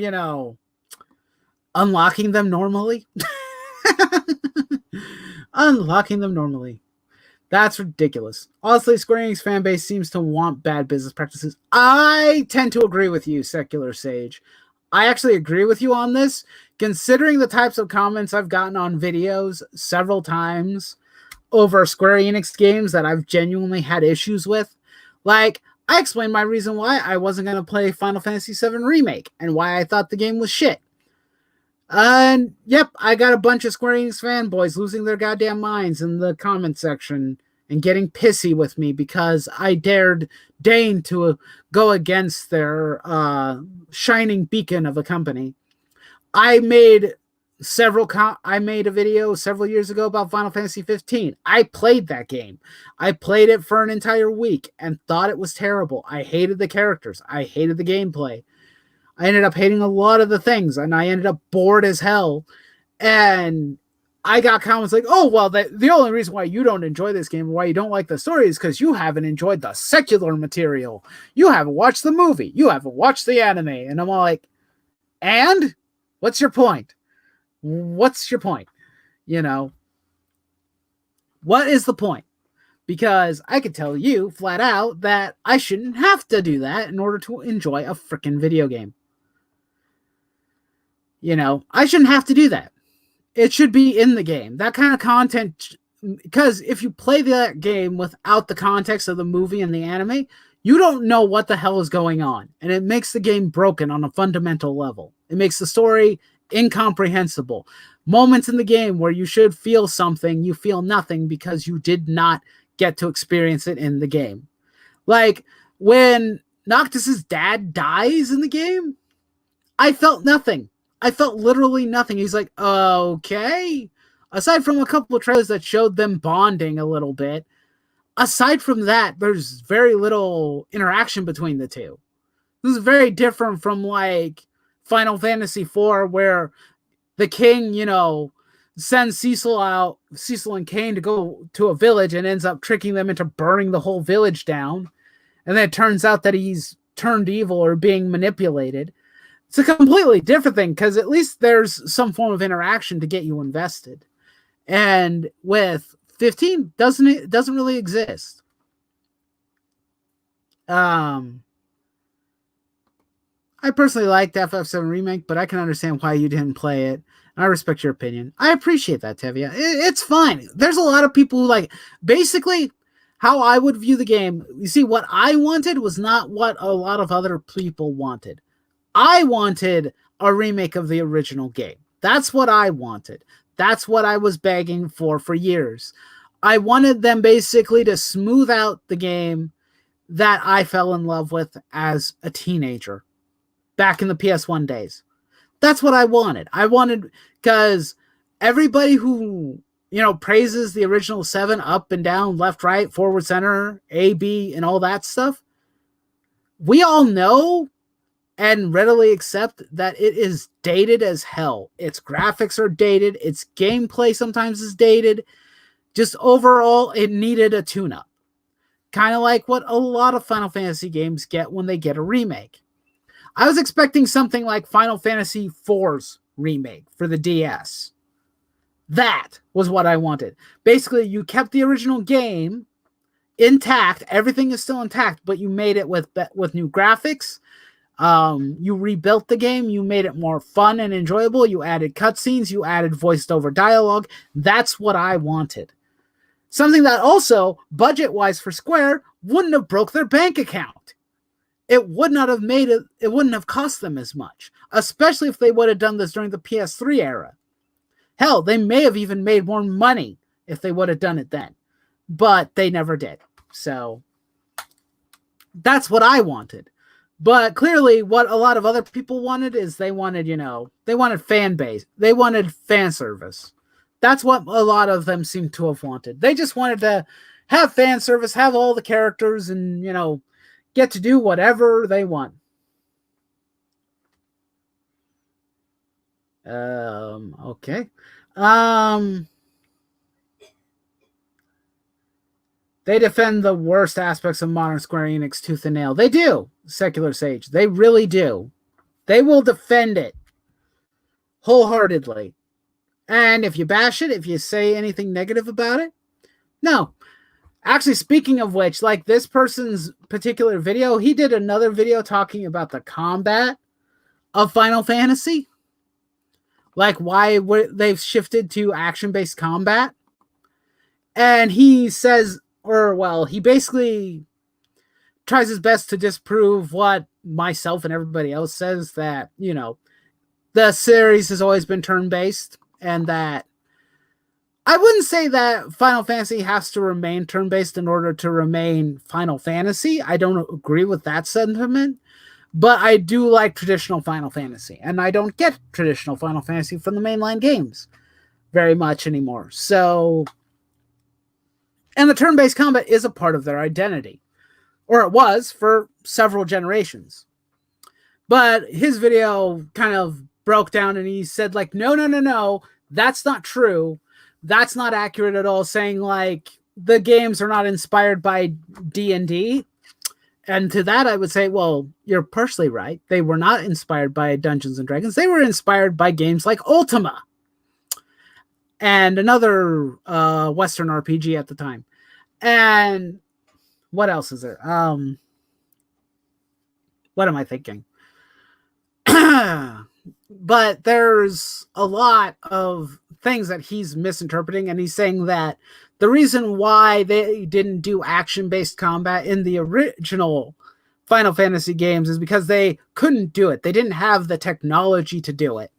unlocking them normally. Unlocking them normally. That's ridiculous. Honestly, Square Enix fan base seems to want bad business practices. I tend to agree with you, Secular Sage. I actually agree with you on this, considering the types of comments I've gotten on videos several times over Square Enix games that I've genuinely had issues with. Like, I explained my reason why I wasn't going to play Final Fantasy VII Remake and why I thought the game was shit. And yep, I got a bunch of Square Enix fanboys losing their goddamn minds in the comment section and getting pissy with me because I dared deign to go against their shining beacon of a company. I made a video several years ago about Final Fantasy 15. I played that game. I played it for an entire week and thought it was terrible. I hated the characters. I hated the gameplay. I ended up hating a lot of the things, and I ended up bored as hell. And I got comments like, oh, well, the only reason why you don't enjoy this game, why you don't like the story, is because you haven't enjoyed the secular material. You haven't watched the movie. You haven't watched the anime. And I'm all like, and? What's your point? What's your point? You know? What is the point? Because I could tell you flat out that I shouldn't have to do that in order to enjoy a freaking video game. You know, I shouldn't have to do that. It should be in the game. That kind of content, because if you play that game without the context of the movie and the anime, you don't know what the hell is going on. And it makes the game broken on a fundamental level. It makes the story incomprehensible. Moments in the game where you should feel something, you feel nothing because you did not get to experience it in the game. Like when Noctis's dad dies in the game, I felt nothing. I felt literally nothing. He's like, okay. Aside from a couple of trailers that showed them bonding a little bit, aside from that, there's very little interaction between the two. This is very different from like Final Fantasy IV, where the king, you know, sends Cecil and Kain to go to a village and ends up tricking them into burning the whole village down. And then it turns out that he's turned evil or being manipulated. It's a completely different thing because at least there's some form of interaction to get you invested. And with 15, doesn't really exist. I personally liked FF7 Remake, but I can understand why you didn't play it. I respect your opinion. I appreciate that, Tevia. It's fine. There's a lot of people who like, basically, how I would view the game. You see, what I wanted was not what a lot of other people wanted. I wanted a remake of the original game. That's what I wanted. That's what I was begging for years. I wanted them basically to smooth out the game that I fell in love with as a teenager back in the PS1 days. That's what I wanted. I wanted, because everybody who, you know, praises the original 7 up and down, left, right, forward, center, A, B, and all that stuff, we all know and readily accept that it is dated as hell. Its graphics are dated. Its gameplay sometimes is dated. Just overall, it needed a tune-up. Kind of like what a lot of Final Fantasy games get when they get a remake. I was expecting something like Final Fantasy IV's remake for the DS. That was what I wanted. Basically, you kept the original game intact. Everything is still intact, but you made it with new graphics. You rebuilt the game. You made it more fun and enjoyable. You added cutscenes. You added voiced over dialogue. That's what I wanted. Something that also, budget-wise for Square, wouldn't have broke their bank account. It would not have made it. It wouldn't have cost them as much, especially if they would have done this during the PS3 era. Hell, they may have even made more money if they would have done it then, but they never did. So that's what I wanted. But clearly what a lot of other people wanted is they wanted, you know, they wanted fan base. They wanted fan service. That's what a lot of them seem to have wanted. They just wanted to have fan service, have all the characters, and, you know, get to do whatever they want. Okay. They defend the worst aspects of modern Square Enix tooth and nail. They do, Secular Sage. They really do. They will defend it wholeheartedly. And if you bash it, if you say anything negative about it, no. Actually, speaking of which, like this person's particular video, he did another video talking about the combat of Final Fantasy. Like why they've shifted to action-based combat. And he says, or well, he basically tries his best to disprove what myself and everybody else says, that, you know, the series has always been turn-based, and that I wouldn't say that Final Fantasy has to remain turn-based in order to remain Final Fantasy. I don't agree with that sentiment, but I do like traditional Final Fantasy, and I don't get traditional Final Fantasy from the mainline games very much anymore. So, and the turn-based combat is a part of their identity, or it was for several generations. But his video kind of broke down, and he said, like, no, that's not true. That's not accurate at all, saying, like, the games are not inspired by D&D. And to that, I would say, well, you're partially right. They were not inspired by Dungeons and Dragons. They were inspired by games like Ultima and another Western RPG at the time. And what else is there? What am I thinking? But there's a lot of things that he's misinterpreting, and he's saying that the reason why they didn't do action-based combat in the original Final Fantasy games is because they couldn't do it. They didn't have the technology to do it.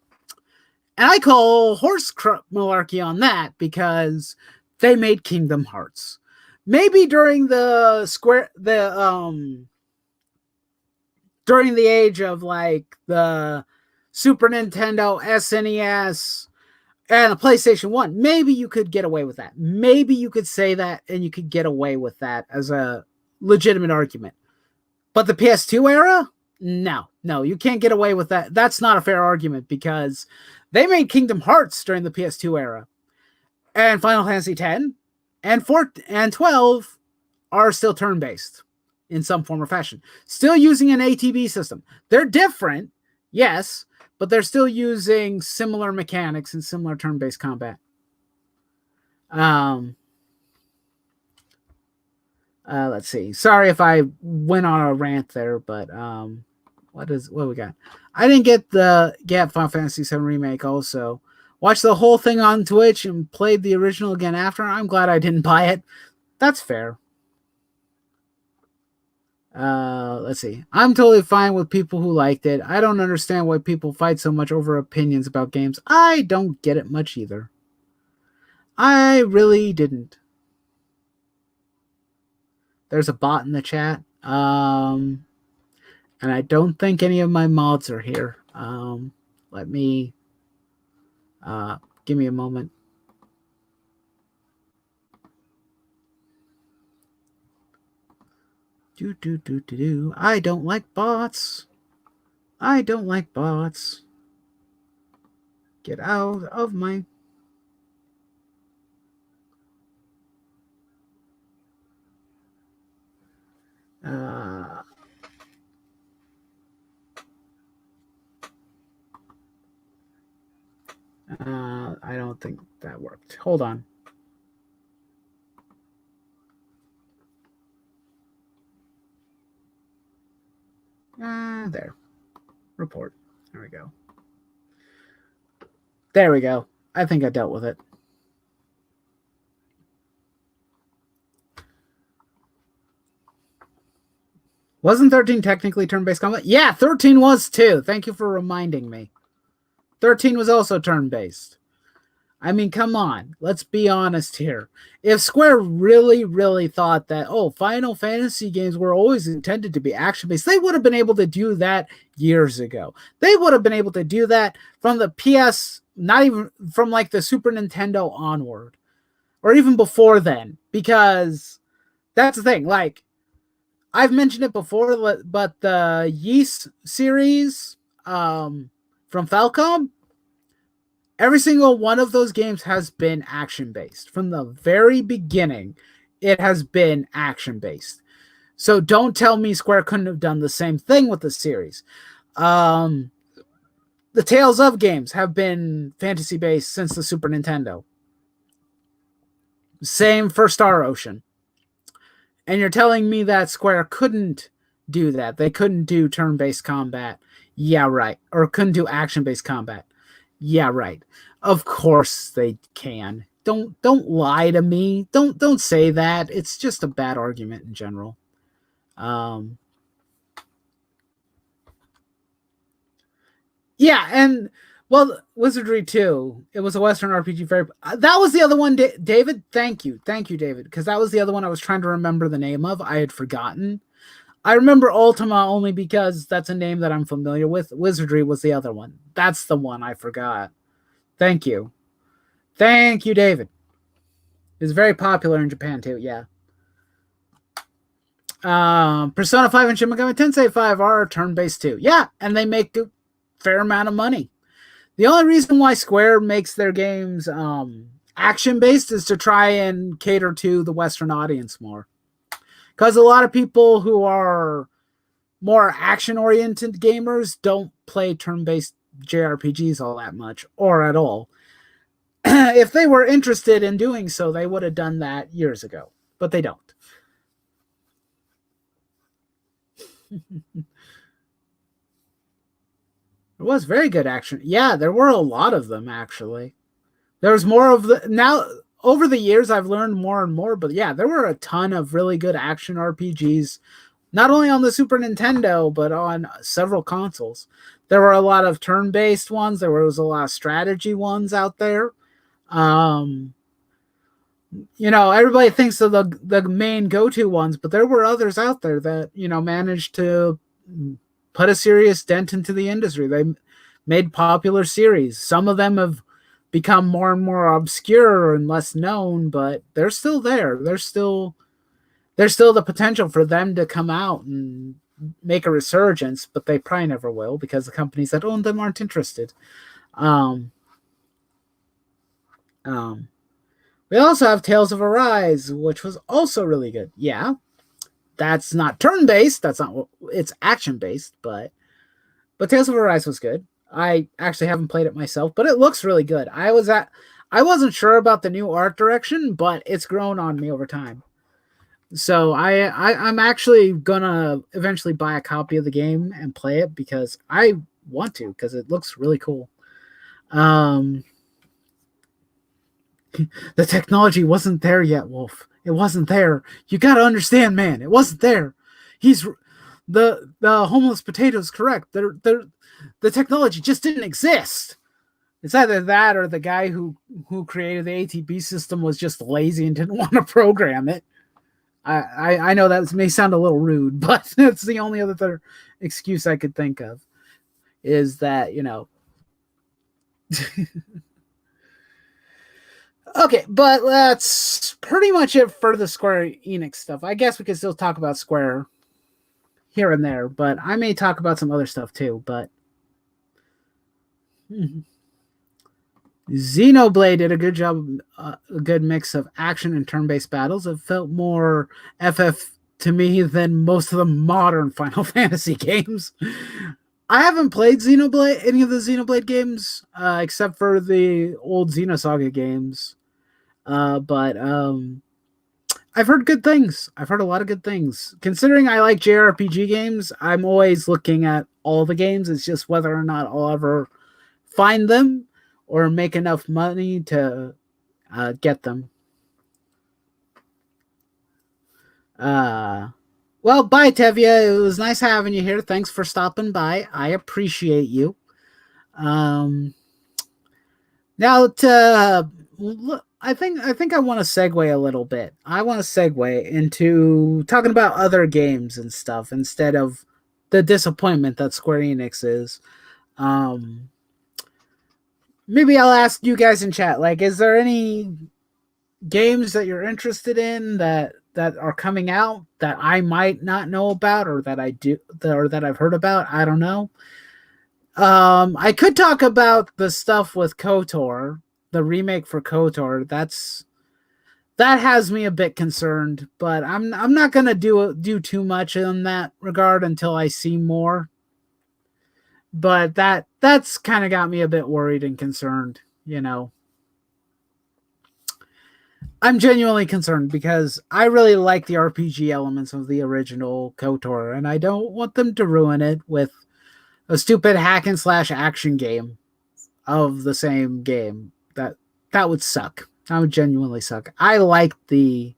And I call horse malarkey on that, because they made Kingdom Hearts. Maybe during the during the age of, like, the Super Nintendo, SNES, and the PlayStation 1, maybe you could get away with that. Maybe you could say that and you could get away with that as a legitimate argument. But the PS2 era? No, you can't get away with that. That's not a fair argument, because they made Kingdom Hearts during the PS2 era. And Final Fantasy X and 4 and 12 are still turn-based in some form or fashion. Still using an ATB system. They're different, yes, but they're still using similar mechanics and similar turn-based combat. Let's see. Sorry if I went on a rant there, but what we got? I didn't get Final Fantasy VII Remake also. Watched the whole thing on Twitch and played the original again after. I'm glad I didn't buy it. That's fair. Let's see. I'm totally fine with people who liked it. I don't understand why people fight so much over opinions about games. I don't get it much either. I really didn't. There's a bot in the chat. And I don't think any of my mods are here. Let me give me a moment. I don't like bots. I don't like bots. Get out of my... I don't think that worked. Hold on. There. Report. There we go. There we go. I think I dealt with it. Wasn't 13 technically turn-based combat? Yeah, 13 was too. Thank you for reminding me. 13 was also turn-based. I mean, come on. Let's be honest here. If Square really, really thought that, Final Fantasy games were always intended to be action-based, they would have been able to do that years ago. They would have been able to do that from the PS, not even from, like, the Super Nintendo onward. Or even before then. Because that's the thing. Like, I've mentioned it before, but the Yeast series from Falcom, every single one of those games has been action-based. From the very beginning, it has been action-based. So don't tell me Square couldn't have done the same thing with the series. The Tales of games have been fantasy-based since the Super Nintendo. Same for Star Ocean. And you're telling me that Square couldn't do that. They couldn't do turn-based combat. Yeah, right. Or couldn't do action-based combat. Yeah, right. Of course they can. Don't lie to me. Don't say that. It's just a bad argument in general. Um, yeah, and well, Wizardry 2, it was a Western RPG. Very that was the other one, David. Thank you, David, because that was the other one I was trying to remember the name of. I had forgotten. I remember Ultima only because that's a name that I'm familiar with. Wizardry was the other one. That's the one I forgot. Thank you. Thank you, David. It's very popular in Japan too. Yeah. Persona 5 and Shin Megami Tensei 5 are turn-based too. Yeah, and they make a fair amount of money. The only reason why Square makes their games action-based is to try and cater to the Western audience more. Because a lot of people who are more action-oriented gamers don't play turn-based JRPGs all that much, or at all. If they were interested in doing so, they would have done that years ago, but they don't. It was very good action. Yeah, there were a lot of them actually. There was more of the now over the years I've learned more and more, but yeah, there were a ton of really good action RPGs, not only on the Super Nintendo, but on several consoles. There were a lot of turn-based ones, there was a lot of strategy ones out there. Um everybody thinks of the main go-to ones, but there were others out there that, managed to put a serious dent into the industry. They made popular series. Some of them have become more and more obscure and less known, but they're still there. There's still the potential for them to come out and make a resurgence, but they probably never will because the companies that own them aren't interested. Um, um, we also have Tales of Arise, which was also really good. Yeah, that's not turn-based. That's not. It's action-based, but Tales of Arise was good. I actually haven't played it myself, but it looks really good. I wasn't sure about the new art direction, but it's grown on me over time. So I'm actually gonna eventually buy a copy of the game and play it because I want to, because it looks really cool. Um, the technology wasn't there yet, Wolf. It wasn't there. You got to understand, man. It wasn't there. He's the homeless potato is correct. The technology just didn't exist. It's either that or the guy who created the ATB system was just lazy and didn't want to program it. I know that may sound a little rude, but it's the only other excuse I could think of is that, Okay, but that's pretty much it for the Square Enix stuff. I guess we could still talk about Square here and there, but I may talk about some other stuff too. But Xenoblade did a good job, a good mix of action and turn-based battles. It felt more FF to me than most of the modern Final Fantasy games. I haven't played Xenoblade, any of the Xenoblade games, except for the old Xenosaga games. But I've heard good things. I've heard a lot of good things. Considering I like JRPG games, I'm always looking at all the games. It's just whether or not I'll ever find them or make enough money to get them. Well, bye, Tevia. It was nice having you here. Thanks for stopping by. I appreciate you. Now to I think I want to segue a little bit. I want to segue into talking about other games and stuff instead of the disappointment that Square Enix is. Maybe I'll ask you guys in chat, like, is there any games that you're interested in that are coming out that I might not know about or that I do or that I've heard about? I don't know. I could talk about the stuff with KOTOR, the remake for KOTOR. That has me a bit concerned, but I'm not gonna do too much in that regard until I see more. But that's kind of got me a bit worried and concerned, I'm genuinely concerned because I really like the RPG elements of the original KOTOR, and I don't want them to ruin it with a stupid hack and slash action game of the same game. That would suck. That would genuinely suck. I like the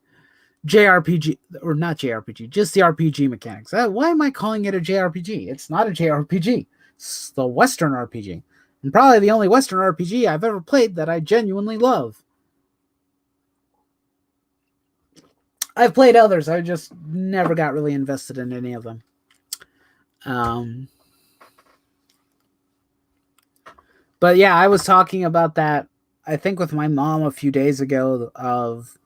JRPG, or not JRPG, just the RPG mechanics. Why am I calling it a JRPG? It's not a JRPG. It's the Western RPG. And probably the only Western RPG I've ever played that I genuinely love. I've played others. I just never got really invested in any of them. But yeah, I was talking about that, I think, with my mom a few days ago, of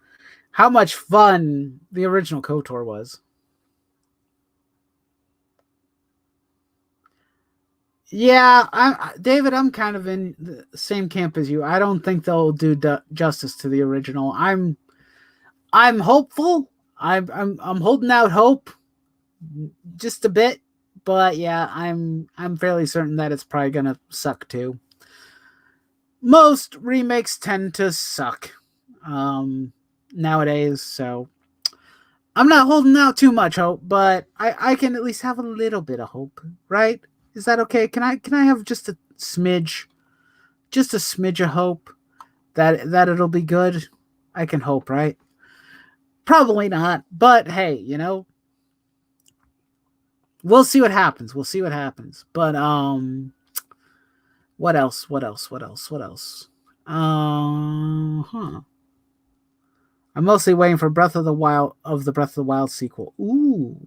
how much fun the original KOTOR was. Yeah, David. I'm kind of in the same camp as you. I don't think they'll do justice to the original. I'm hopeful. I'm holding out hope, just a bit, but yeah, I'm fairly certain that it's probably gonna suck too. Most remakes tend to suck nowadays, so I'm not holding out too much hope, but I can at least have a little bit of hope, right? Is that okay? Can I have just a smidge, of hope that it'll be good? I can hope, right? Probably not, but hey, we'll see what happens. We'll see what happens. But what else? What else? What else? What else? Huh. I'm mostly waiting for the Breath of the Wild sequel. Ooh.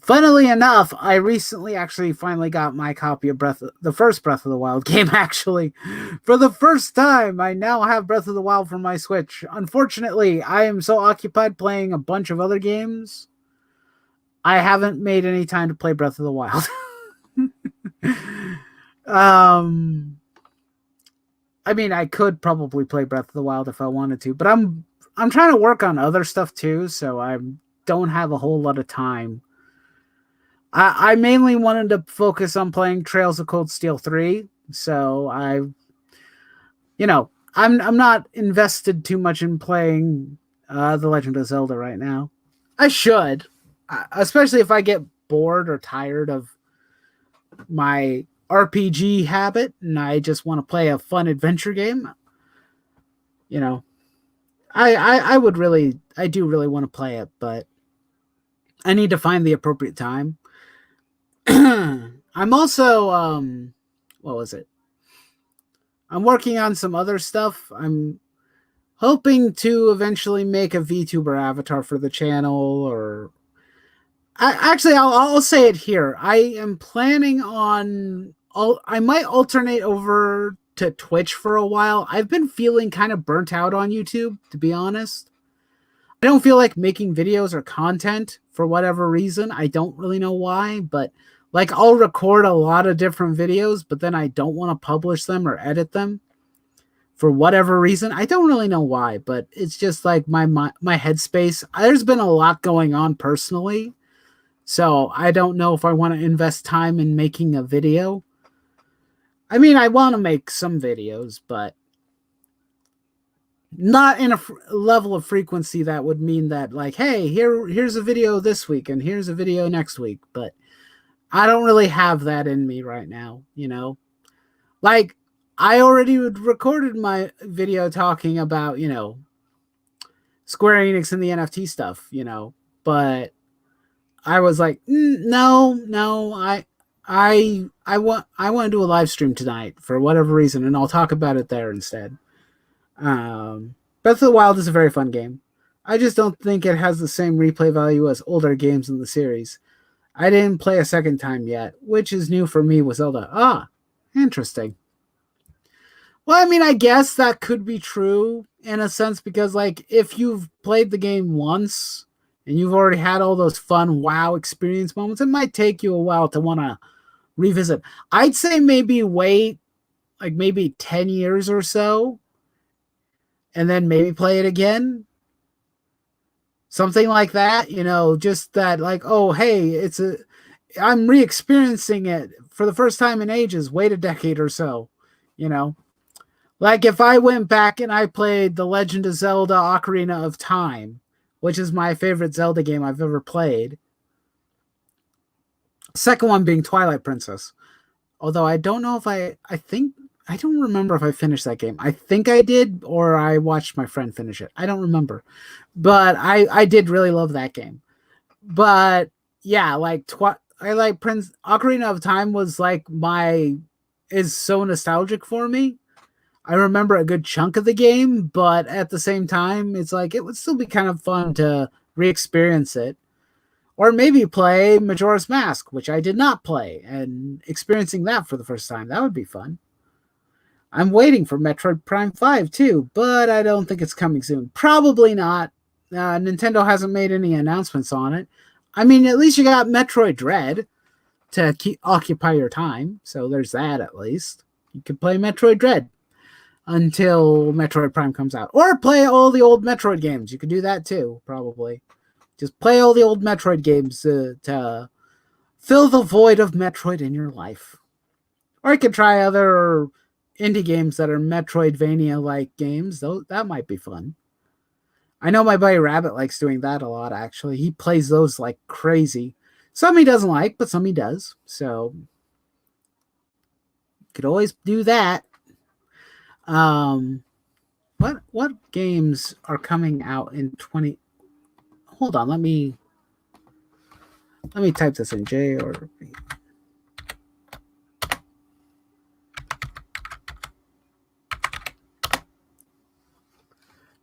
Funnily enough, I recently actually finally got my copy of the first Breath of the Wild game, actually. For the first time, I now have Breath of the Wild for my Switch. Unfortunately, I am so occupied playing a bunch of other games, I haven't made any time to play Breath of the Wild. I mean, I could probably play Breath of the Wild if I wanted to, but I'm trying to work on other stuff too, so I don't have a whole lot of time. I mainly wanted to focus on playing Trails of Cold Steel 3, so I'm not invested too much in playing The Legend of Zelda right now. I should, especially if I get bored or tired of my RPG habit and I just want to play a fun adventure game. I do really want to play it, but I need to find the appropriate time. I'm also what was it? I'm working on some other stuff. I'm hoping to eventually make a VTuber avatar for the channel, or I'll say it here. I am planning on I might alternate over to Twitch for a while. I've been feeling kind of burnt out on YouTube, to be honest. I don't feel like making videos or content for whatever reason. I don't really know why, but like I'll record a lot of different videos, but then I don't want to publish them or edit them for whatever reason. I don't really know why, but it's just like my headspace. There's been a lot going on personally, so I don't know if I want to invest time in making a video. I mean, I want to make some videos, but not in a level of frequency that would mean that, like, hey, here's a video this week and here's a video next week. But I don't really have that in me right now, Like, I already recorded my video talking about, Square Enix and the NFT stuff, but I was like, no, I want to do a live stream tonight for whatever reason, and I'll talk about it there instead. Breath of the Wild is a very fun game. I just don't think it has the same replay value as older games in the series. I didn't play a second time yet, which is new for me with Zelda. Ah, interesting. Well, I mean, I guess that could be true in a sense, because, like, if you've played the game once and you've already had all those fun WoW experience moments, it might take you a while to want to revisit. I'd say maybe wait, like, maybe 10 years or so, and then maybe play it again. Something like that, just that, like, oh, hey, I'm re-experiencing it for the first time in ages. Wait a decade or so, Like, if I went back and I played The Legend of Zelda Ocarina of Time, which is my favorite Zelda game I've ever played. Second one being Twilight Princess. Although I don't know if I think I don't remember if I finished that game. I think I did, or I watched my friend finish it. I don't remember, but I did really love that game. But yeah, like I like Prince Ocarina of Time was like is so nostalgic for me. I remember a good chunk of the game, but at the same time, it's like it would still be kind of fun to re-experience it. Or maybe play Majora's Mask, which I did not play, and experiencing that for the first time. That would be fun. I'm waiting for Metroid Prime 5 too, but I don't think it's coming soon. Probably not. Nintendo hasn't made any announcements on it. I mean, at least you got Metroid Dread to occupy your time, so there's that at least. You could play Metroid Dread until Metroid Prime comes out. Or play all the old Metroid games. You could do that too, probably. Just play all the old Metroid games to fill the void of Metroid in your life. Or you could try other indie games that are Metroidvania-like games. Though that might be fun. I know my buddy Rabbit likes doing that a lot, actually. He plays those like crazy. Some he doesn't like, but some he does. So you could always do that. What games are coming out in 20? Hold on, let me type this in. J or B.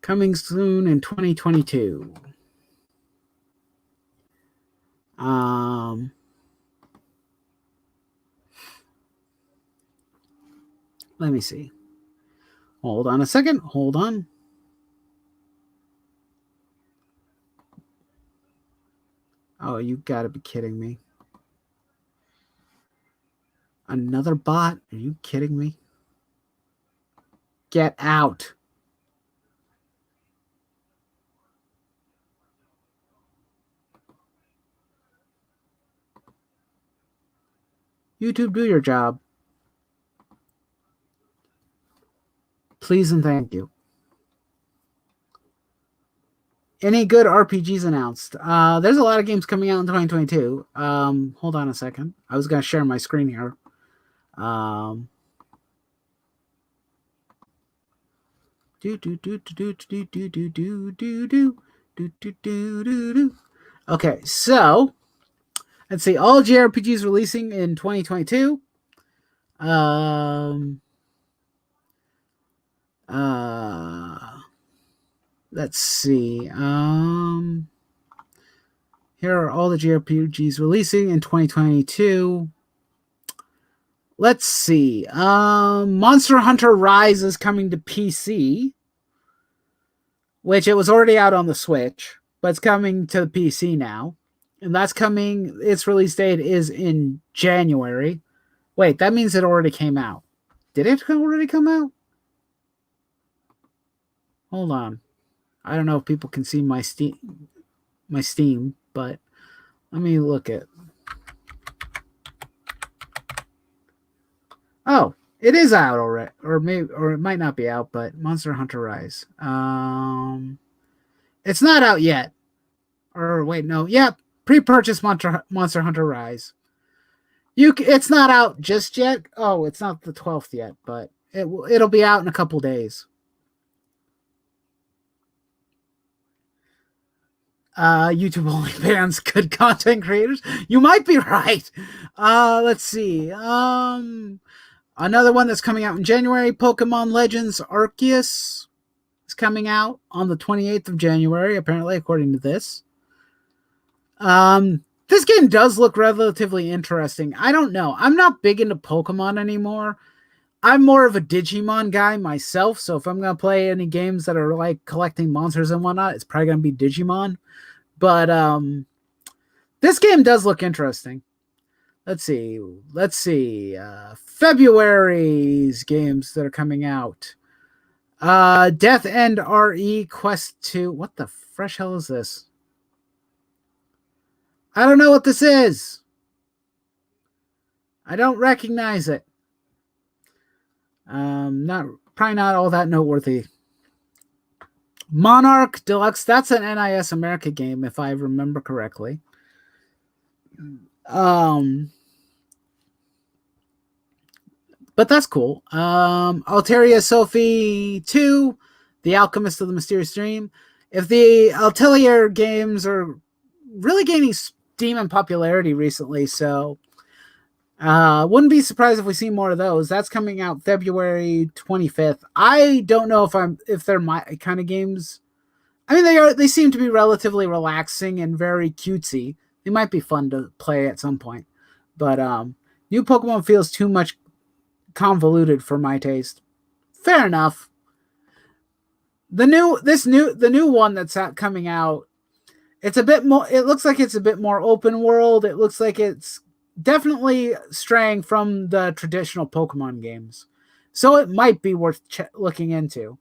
Coming soon in 2022. Let me see. Hold on a second. Hold on. Oh, you gotta be kidding me. Another bot? Are you kidding me? Get out. YouTube, do your job. Please and thank you. Any good RPGs announced? There's a lot of games coming out in 2022. Hold on a second. I was going to share my screen here. Okay, so let's see. All JRPGs releasing in 2022. Let's see. Here are all the JRPGs releasing in 2022. Let's see. Monster Hunter Rise is coming to PC, which it was already out on the Switch, but it's coming to the PC now. And that's coming, its release date is in January. Wait, that means it already came out. Did it already come out? Hold on. I don't know if people can see my Steam, but let me look at. Oh, it is out already, or it might not be out, but Monster Hunter Rise. It's not out yet. Or wait, no, yeah, pre-purchase Monster Hunter Rise. It's not out just yet. Oh, it's not the 12th yet, but it'll be out in a couple days. YouTube only bans good content creators. You might be right. Let's see. Another one that's coming out in January, Pokemon Legends Arceus is coming out on the 28th of January, apparently, according to this. This game does look relatively interesting. I don't know. I'm not big into Pokemon anymore. I'm more of a Digimon guy myself, so if I'm going to play any games that are like collecting monsters and whatnot, it's probably going to be Digimon. But this game does look interesting. Let's see. February's games that are coming out. Death End RE Quest 2. What the fresh hell is this? I don't know what this is. I don't recognize it. Probably not all that noteworthy. Monarch Deluxe. That's an NIS America game, if I remember correctly. but that's cool. Alteria Sophie 2, The Alchemist of the Mysterious Dream. If the Atelier games are really gaining steam and popularity recently, so wouldn't be surprised if we see more of those. That's coming out February 25th. I don't know if they're my kind of games. I mean, they seem to be relatively relaxing and very cutesy. They might be fun to play at some point, but new Pokemon feels too much convoluted for my taste. Fair enough. The new one that's coming out, it's a bit more. It looks like it's a bit more open world. It looks like it's definitely straying from the traditional Pokemon games, so it might be worth looking into.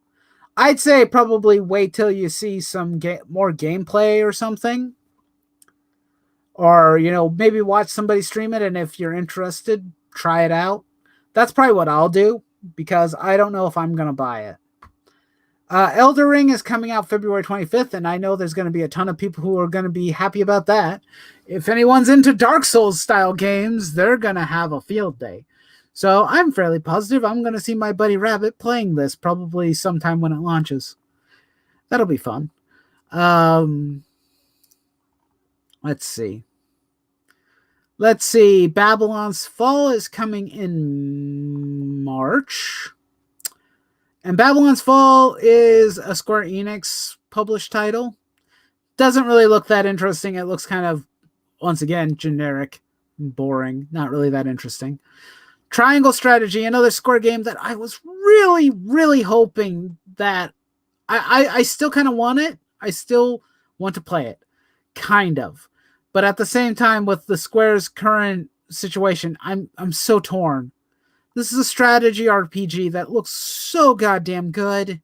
I'd say probably wait till you see some more gameplay or something, or maybe watch somebody stream it, and if you're interested, try it out. That's probably what I'll do because I don't know if I'm gonna buy it. Elder Ring is coming out February 25th, and I know there's going to be a ton of people who are going to be happy about that. If anyone's into Dark Souls style games, they're going to have a field day. So I'm fairly positive I'm going to see my buddy Rabbit playing this probably sometime when it launches. That'll be fun. Let's see. Babylon's Fall is coming in March. And Babylon's Fall is a Square Enix published title. Doesn't really look that interesting. It looks kind of, once again, generic, boring, not really that interesting. Triangle Strategy, another Square game that I was really, really hoping that I still kind of want it. I still want to play it, kind of. But at the same time, with the Square's current situation, I'm so torn. This is a strategy RPG that looks so goddamn good.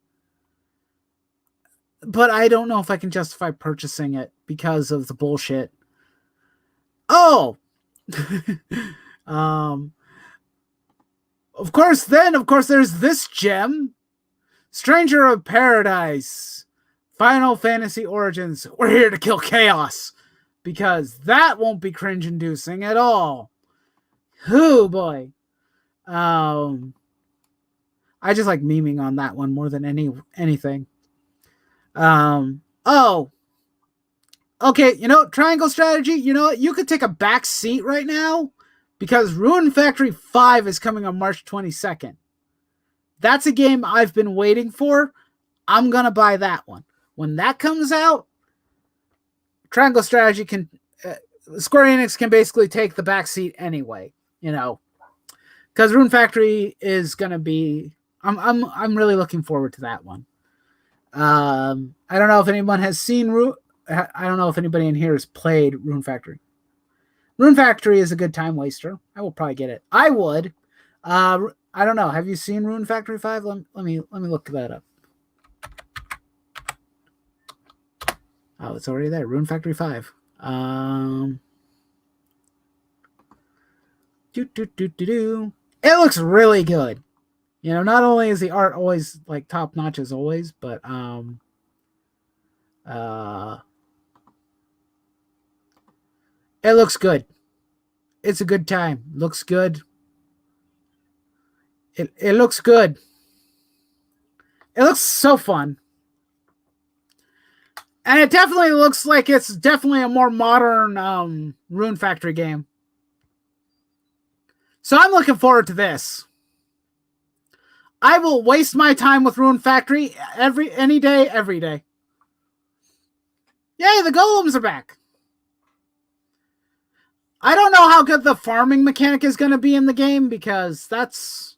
But I don't know if I can justify purchasing it because of the bullshit. Oh! Of course, there's this gem. Stranger of Paradise. Final Fantasy Origins. We're here to kill chaos. Because that won't be cringe-inducing at all. Hoo boy. I just like memeing on that one more than anything. Oh. Okay, Triangle Strategy, you could take a back seat right now because Ruin Factory 5 is coming on March 22nd. That's a game I've been waiting for. I'm going to buy that one. When that comes out, Triangle Strategy can Square Enix can basically take the back seat anyway, because Rune Factory is gonna be. I'm really looking forward to that one. I don't know if anyone has seen I don't know if anybody in here has played Rune Factory. Rune Factory is a good time waster. I will probably get it. I would. I don't know. Have you seen Rune Factory 5? Let me look that up. Oh, it's already there. Rune Factory 5. It looks really good. Not only is the art always like top notch as always, but it looks good. It's a good time. Looks good. It looks good. It looks so fun. And it definitely looks like it's definitely a more modern Rune Factory game. So I'm looking forward to this. I will waste my time with Rune Factory any day, every day. Yay, the golems are back. I don't know how good the farming mechanic is going to be in the game because that's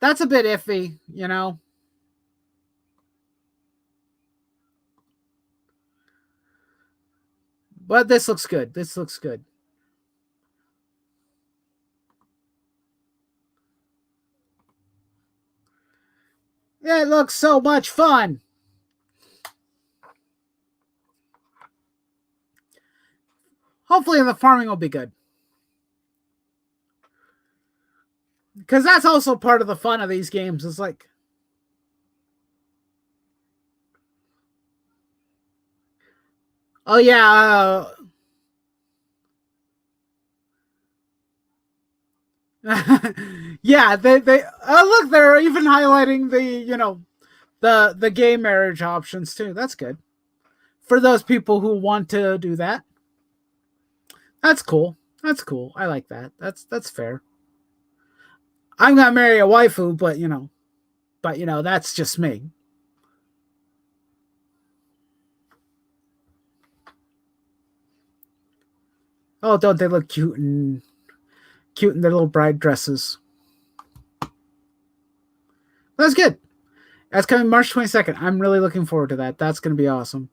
a bit iffy, But this looks good. This looks good. It looks so much fun. Hopefully the farming will be good. Because that's also part of the fun of these games. It's like... Oh, yeah. Yeah, they oh look, they're even highlighting the the gay marriage options too. That's good for those people who want to do that. That's cool. That's cool. I like that. That's fair. I'm gonna marry a waifu, but that's just me. Oh, don't they look cute in their little bride dresses? That's good. That's coming March 22nd. I'm really looking forward to that. That's gonna be awesome.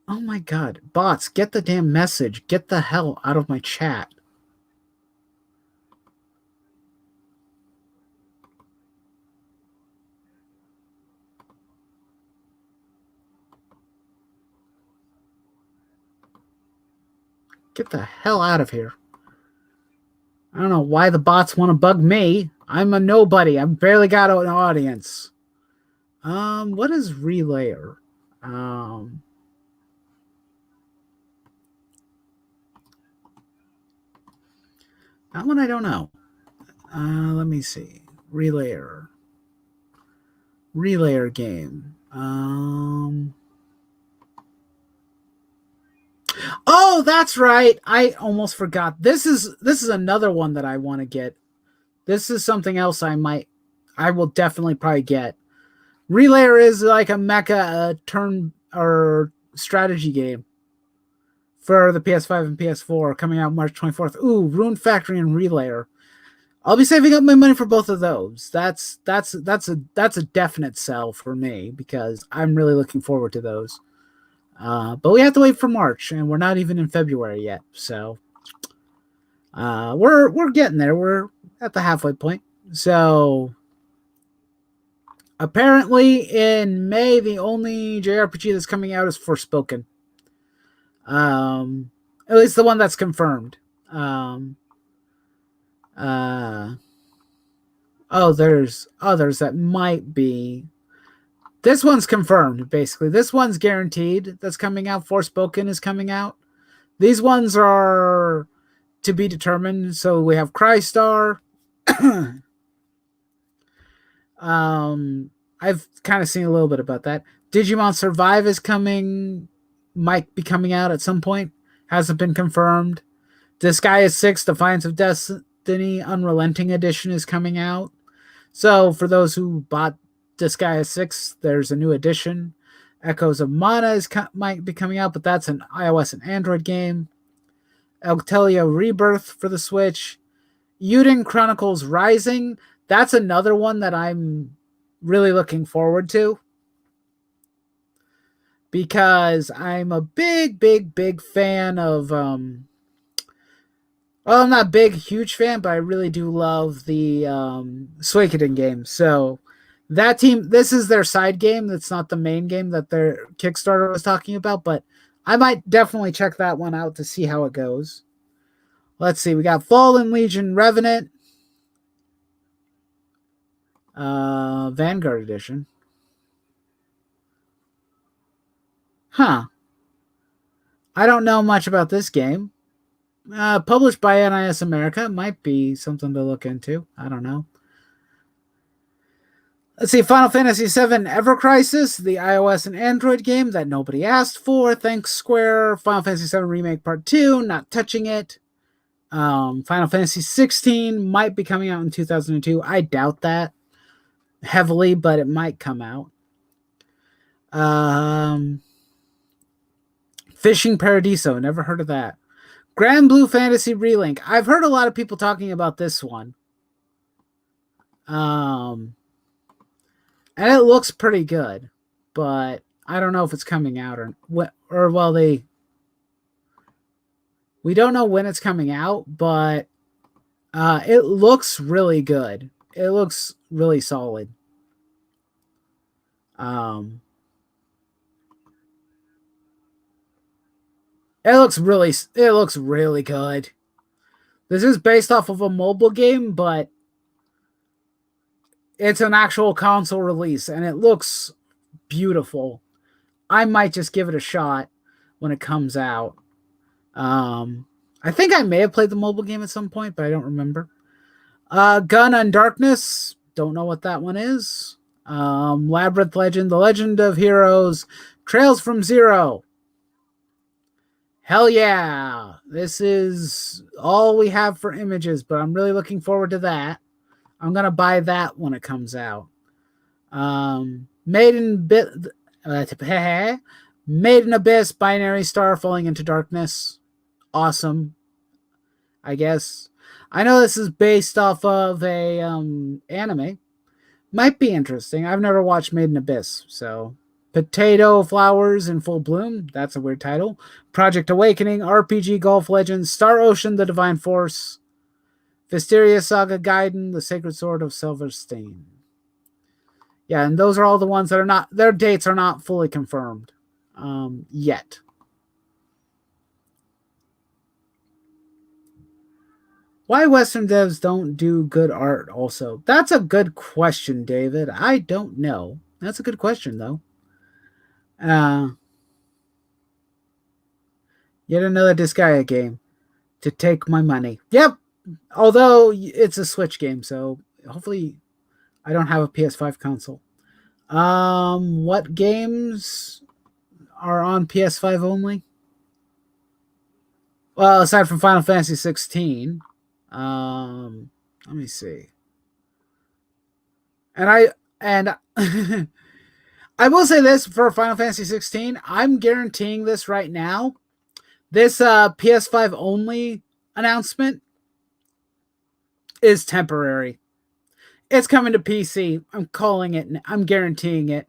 Oh my god, bots, get the damn message. Get the hell out of my chat. Get the hell out of here. I don't know why the bots want to bug me. I'm a nobody. I've barely got an audience. What is relayer? Um, that one I don't know. Let me see. Relayer. Relayer game. Oh, that's right. I almost forgot. This is another one that I want to get. This is something else I will definitely probably get. Relayer is like a mecha turn or strategy game for the PS5 and PS4 coming out March 24th. Ooh, Rune Factory and Relayer. I'll be saving up my money for both of those. That's a definite sell for me because I'm really looking forward to those. But we have to wait for March, and we're not even in February yet. So we're getting there. We're at the halfway point. So apparently, in May, the only JRPG that's coming out is Forspoken. At least the one that's confirmed. Uh, there's others that might be. This one's confirmed, basically. This one's guaranteed that's coming out. Forspoken is coming out. These ones are to be determined. So we have Crystar. I've kind of seen a little bit about that. Digimon Survive is coming, might be coming out at some point. Hasn't been confirmed. Disgaea 6, Defiance of Destiny Unrelenting Edition is coming out. So for those who bought Disgaea 6, there's a new edition. Echoes of Mana might be coming out, but that's an iOS and Android game. Eltelia Rebirth for the Switch. Yuden Chronicles Rising. That's another one that I'm really looking forward to because I'm a big fan of well, I'm not a big, huge fan, but I really do love the Suikoden game. So that team, this is their side game. That's not the main game that their Kickstarter was talking about, but I might definitely check that one out to see how it goes. Let's see. We got Fallen Legion Revenant, Vanguard Edition. Huh. I don't know much about this game. Published by NIS America. Might be something to look into. I don't know. Let's see, Final Fantasy VII Ever Crisis, the iOS and Android game that nobody asked for. Thanks, Square. Final Fantasy VII Remake Part 2, not touching it. Final Fantasy 16 might be coming out in 2002. I doubt that heavily, but it might come out. Fishing Paradiso, never heard of that. Grand Blue Fantasy Relink. I've heard a lot of people talking about this one. And it looks pretty good, but I don't know if it's coming out we don't know when it's coming out, but it looks really good. It looks really solid. It looks really good. This is based off of a mobile game, but it's an actual console release and it looks beautiful. I might just give it a shot when it comes out. I think I may have played the mobile game at some point, but I don't remember. Gun and Darkness. Don't know what that one is. Labyrinth Legend, The Legend of Heroes, Trails from Zero. Hell yeah. This is all we have for images, but I'm really looking forward to that. I'm going to buy that when it comes out. Made in Abyss, Binary Star Falling into Darkness. Awesome, I guess. I know this is based off of a anime. Might be interesting. I've never watched Made in Abyss, so Potato Flowers in Full Bloom. That's a weird title. Project Awakening, RPG Golf Legends, Star Ocean, The Divine Force, Vysteria Saga Gaiden, The Sacred Sword of Silverstein. Yeah, and those are all the ones that are not, their dates are not fully confirmed yet. Why Western devs don't do good art also? That's a good question, David. I don't know. That's a good question, though. Yet another Disgaea game to take my money. Yep. Although it's a Switch game, so hopefully I don't have a PS5 console. What games are on PS5 only? Well, aside from Final Fantasy 16. Let me see. And I will say this for Final Fantasy 16, I'm guaranteeing this right now. This PS5 only announcement is temporary. It's coming to PC. I'm calling it. I'm guaranteeing it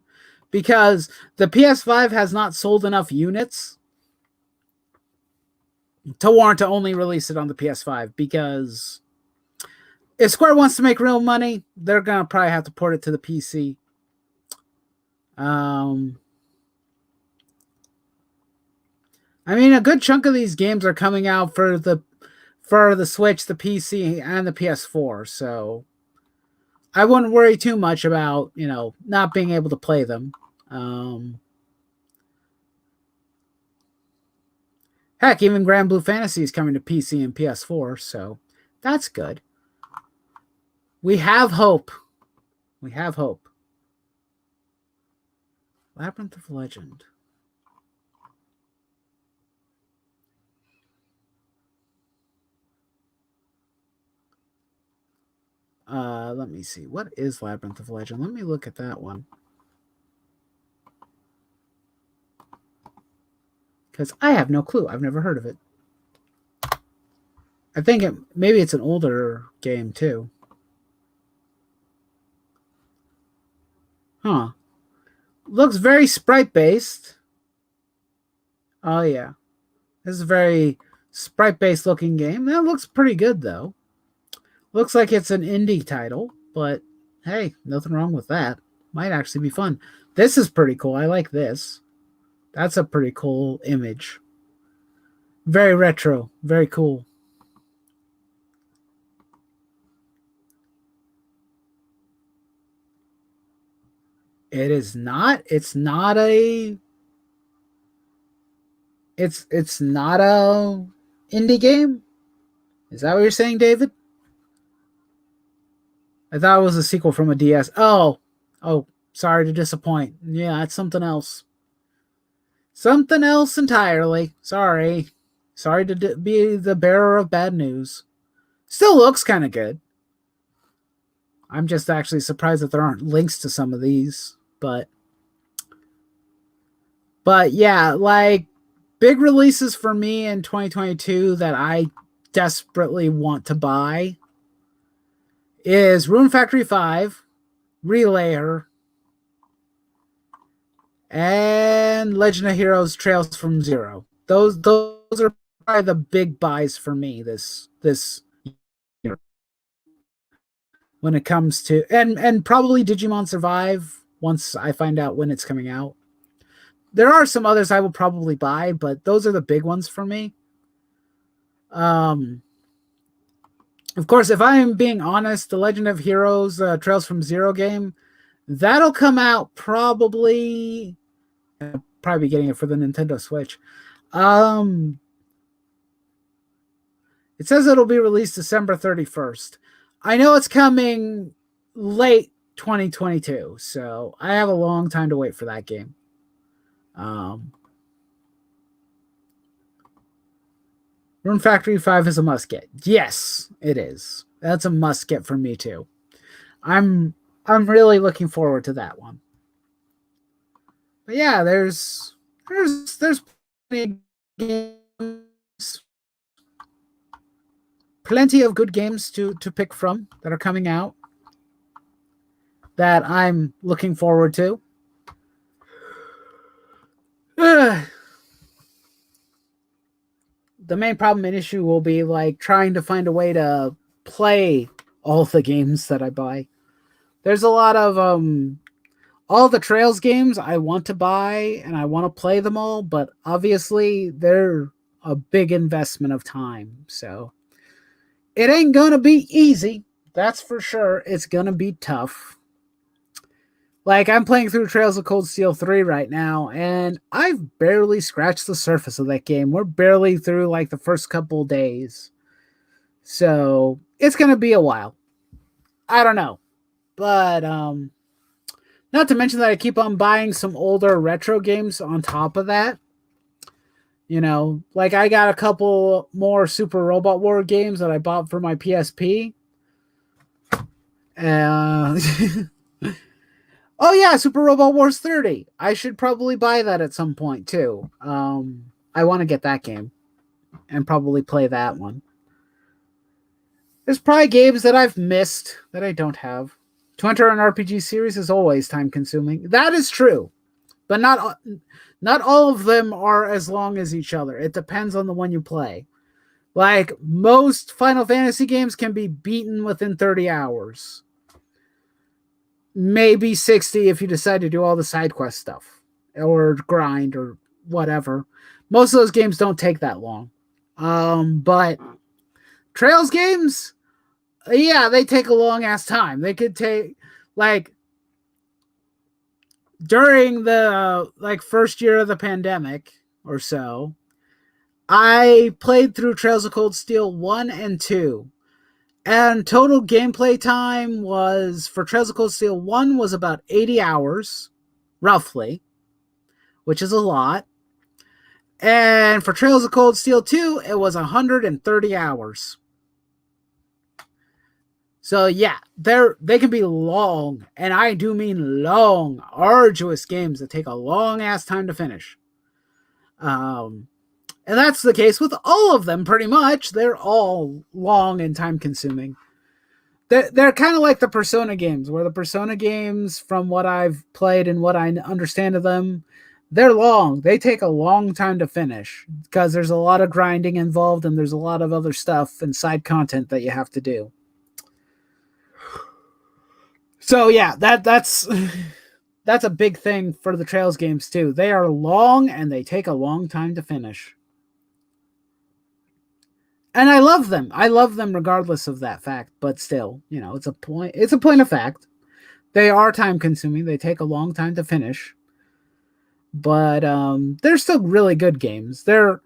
because the PS5 has not sold enough units to warrant to only release it on the PS5, because if Square wants to make real money, they're going to probably have to port it to the PC. I mean, a good chunk of these games are coming out for the Switch, the PC, and the PS4, so I wouldn't worry too much about, not being able to play them. Heck, even Grand Blue Fantasy is coming to PC and PS4, so that's good. We have hope. We have hope. Labyrinth of Legend. Let me see. What is Labyrinth of Legend? Let me look at that one. Because I have no clue. I've never heard of it. I think maybe it's an older game, too. Huh. Looks very sprite-based. Oh, yeah. This is a very sprite-based looking game. That looks pretty good, though. Looks like it's an indie title, but hey, nothing wrong with that. Might actually be fun. This is pretty cool. I like this. That's a pretty cool image. Very retro. Very cool. It is not. It's not a. It's not a indie game. Is that what you're saying, David? I thought it was a sequel from a DS. Oh, sorry to disappoint. Yeah, it's something else. Something else entirely. Sorry to be the bearer of bad news. Still looks kind of good. I'm just actually surprised that there aren't links to some of these, but yeah, like big releases for me in 2022 that I desperately want to buy is Rune Factory 5, Relayer, and Legend of Heroes Trails from Zero. Those are probably the big buys for me this year. When it comes to and probably Digimon Survive once I find out when it's coming out. There are some others I will probably buy, but those are the big ones for me. Of course, if I am being honest, the Legend of Heroes Trails from Zero game, that'll come out probably be getting it for the Nintendo Switch. It says it'll be released December 31st. I know it's coming late 2022, so I have a long time to wait for that game. Rune Factory 5 is a must get. Yes, it is. That's a must get for me too. I'm really looking forward to that one. But yeah, there's plenty of good games to pick from that are coming out that I'm looking forward to. The main problem and issue will be like trying to find a way to play all the games that I buy. There's a lot of all the Trails games I want to buy and I want to play them all, but obviously they're a big investment of time. So it ain't gonna be easy. That's for sure. It's gonna be tough. Like, I'm playing through Trails of Cold Steel 3 right now, and I've barely scratched the surface of that game. We're barely through, like, the first couple days. So, it's going to be a while. I don't know. But, not to mention that I keep on buying some older retro games on top of that. You know, like, I got a couple more Super Robot War games that I bought for my PSP. Oh yeah, Super Robot Wars 30. I should probably buy that at some point too. I want to get that game and probably play that one. There's probably games that I've missed that I don't have. To enter an RPG series is always time consuming. That is true. But not all of them are as long as each other. It depends on the one you play. Like, most Final Fantasy games can be beaten within 30 hours. Maybe 60 if you decide to do all the side quest stuff or grind or whatever. Most of those games don't take that long. But Trails games, yeah, they take a long ass time. They could take, like, during the first year of the pandemic or so, I played through Trails of Cold Steel 1 and 2. And total gameplay time was, for Trails of Cold Steel 1 was about 80 hours, roughly, which is a lot. And for Trails of Cold Steel 2, it was 130 hours. So yeah, they can be long, and I do mean long, arduous games that take a long ass time to finish. And that's the case with all of them, pretty much. They're all long and time consuming. They're kind of like the Persona games, where the Persona games, from what I've played and what I understand of them, they're long. They take a long time to finish because there's a lot of grinding involved and there's a lot of other stuff and side content that you have to do. So yeah, that's a big thing for the Trails games too. They are long and they take a long time to finish. And I love them. I love them regardless of that fact, but still, you know, it's a point of fact. They are time consuming. They take a long time to finish. But they're still really good games. They're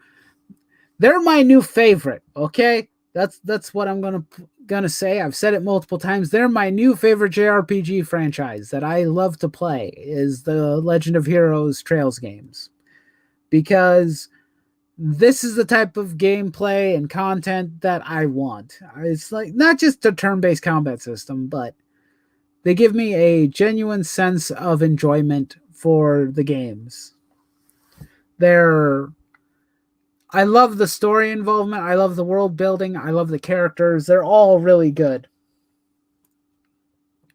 my new favorite, okay? That's what I'm gonna say. I've said it multiple times. They're my new favorite JRPG franchise that I love to play, is the Legend of Heroes Trails games. Because this is the type of gameplay and content that I want. It's like not just a turn-based combat system, but they give me a genuine sense of enjoyment for the games. I love the story involvement. I love the world building. I love the characters. They're all really good.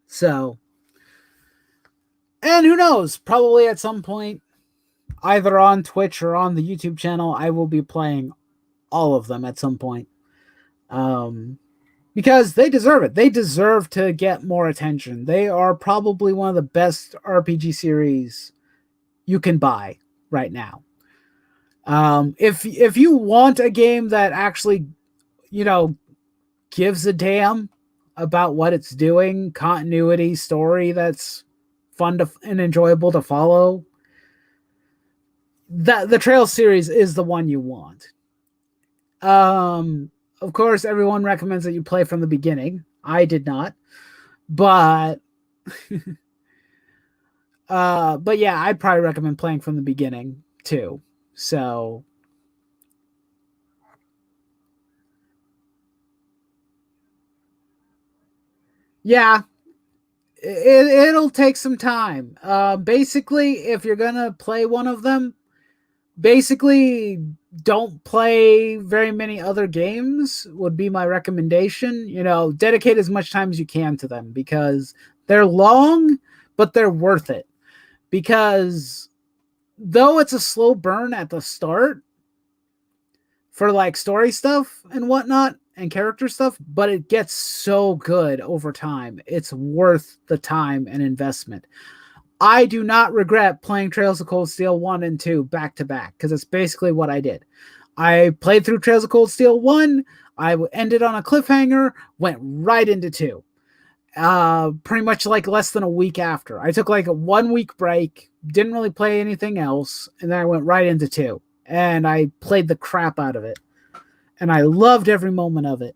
So, and who knows? Probably at some point, either on Twitch or on the YouTube channel, I will be playing all of them at some point. Because they deserve it. They deserve to get more attention. They are probably one of the best RPG series you can buy right now. If you want a game that actually, you know, gives a damn about what it's doing, continuity, story that's fun and enjoyable to follow, the Trail series is the one you want. of course, everyone recommends that you play from the beginning. I did not, but but yeah, I'd probably recommend playing from the beginning too. So yeah, it'll take some time. Basically, if you're gonna play one of them, basically don't play very many other games would be my recommendation. Dedicate as much time as you can to them because they're long, but they're worth it. Because though it's a slow burn at the start for like story stuff and whatnot and character stuff, but it gets so good over time. It's worth the time and investment. I do not regret playing Trails of Cold Steel 1 and 2 back to back because it's basically what I did. I played through Trails of Cold Steel 1, I ended on a cliffhanger, went right into 2. Pretty much like less than a week after. I took like a 1 week break, didn't really play anything else, and then I went right into 2. And I played the crap out of it. And I loved every moment of it.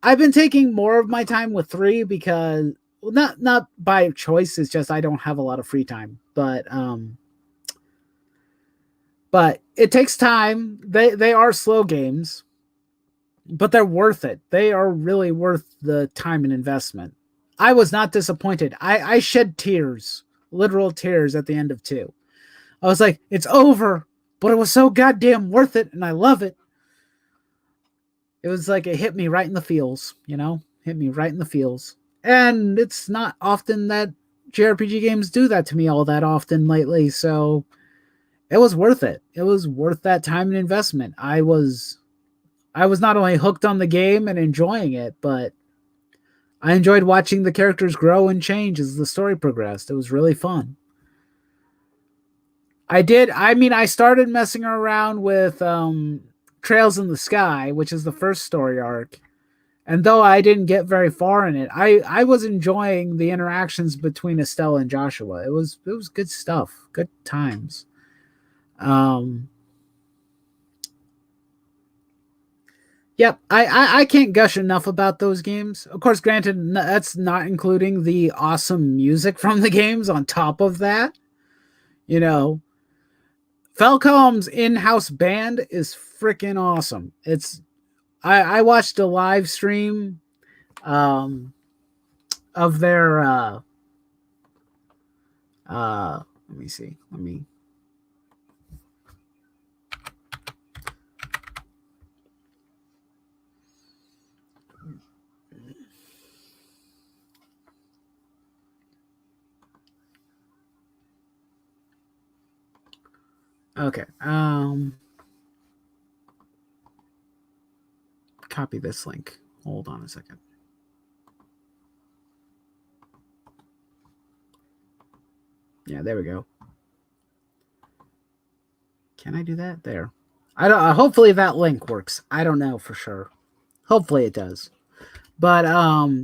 I've been taking more of my time with 3 because not by choice, it's just I don't have a lot of free time. But it takes time. They are slow games, but they're worth it. They are really worth the time and investment. I was not disappointed. I shed tears, literal tears at the end of 2. I was like, it's over, but it was so goddamn worth it, and I love it. It was like it hit me right in the feels, hit me right in the feels. And it's not often that JRPG games do that to me all that often lately, so it was worth it. It was worth that time and investment. I was not only hooked on the game and enjoying it, but I enjoyed watching the characters grow and change as the story progressed. It was really fun. I started messing around with Trails in the Sky, which is the first story arc. And though I didn't get very far in it, I was enjoying the interactions between Estelle and Joshua. It was good stuff, good times. Um, Yep, I can't gush enough about those games. Of course, granted, that's not including the awesome music from the games on top of that. You know, Falcom's in-house band is freaking awesome. I watched a live stream um of their let me see. Let me Okay. Copy this link. Hold on a second. Yeah, there we go. Can I do that? There. I don't. Hopefully that link works. I don't know for sure. Hopefully it does. But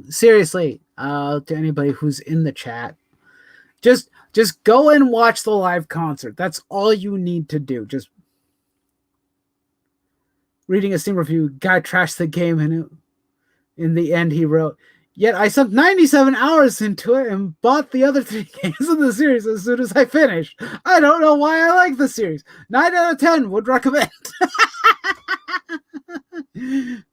seriously, to anybody who's in the chat, just go and watch the live concert. That's all you need to do. Just reading a Steam review, guy trashed the game, and in the end he wrote, "Yet I sunk 97 hours into it and bought the other 3 games in the series as soon as I finished. I don't know why I like the series. 9 out of 10 would recommend." You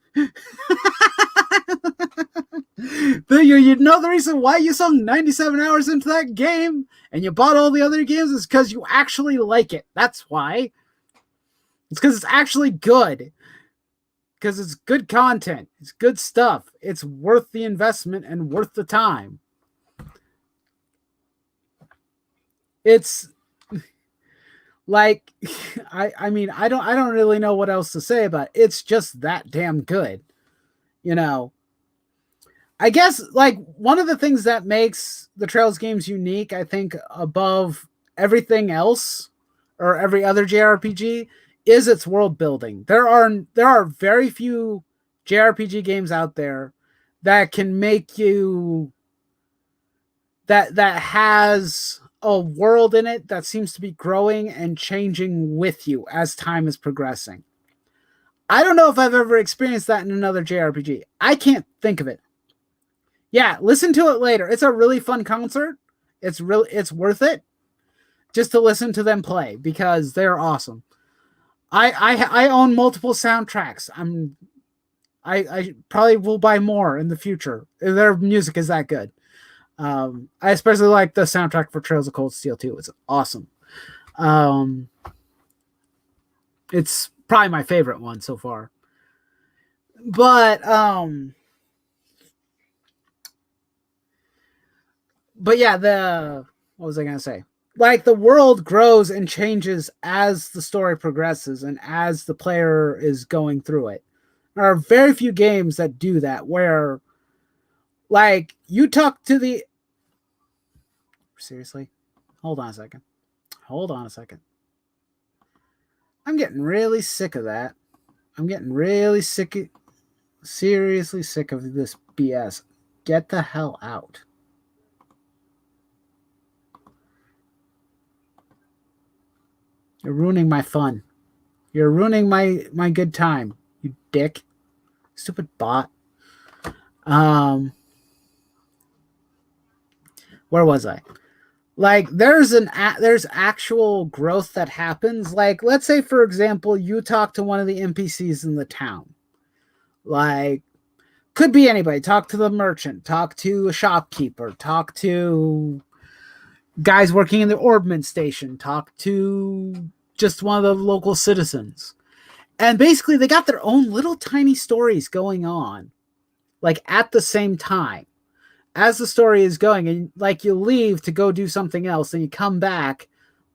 know the reason why you sunk 97 hours into that game and you bought all the other games is because you actually like it. That's why. It's because it's actually good. Because it's good content. It's good stuff. It's worth the investment and worth the time. It's like I don't really know what else to say about it. It's just that damn good. I guess like one of the things that makes the Trails games unique, I think, above everything else or every other JRPG is its world building. There are very few JRPG games out there that can make you that has a world in it that seems to be growing and changing with you as time is progressing. I don't know if I've ever experienced that in another JRPG. I can't think of it. Yeah, listen to it later. It's a really fun concert. It's worth it just to listen to them play because they're awesome. I own multiple soundtracks. I probably will buy more in the future. Their music is that good. I especially like the soundtrack for Trails of Cold Steel too. It's awesome. Um, it's probably my favorite one so far. But yeah, the what was I gonna say? Like the world grows and changes as the story progresses and as the player is going through it. There are very few games that do that where like you talk to the seriously? Hold on a second. Hold on a second. I'm getting really sick of that. I'm getting really seriously sick of this BS. Get the hell out. You're ruining my fun. You're ruining my good time, you dick. Stupid bot. Where was I? Like there's actual growth that happens. Like let's say for example, you talk to one of the NPCs in the town. Like could be anybody. Talk to the merchant, talk to a shopkeeper, talk to guys working in the ordnance station, talk to just one of the local citizens. And basically they got their own little tiny stories going on like at the same time as the story is going, and like you leave to go do something else and you come back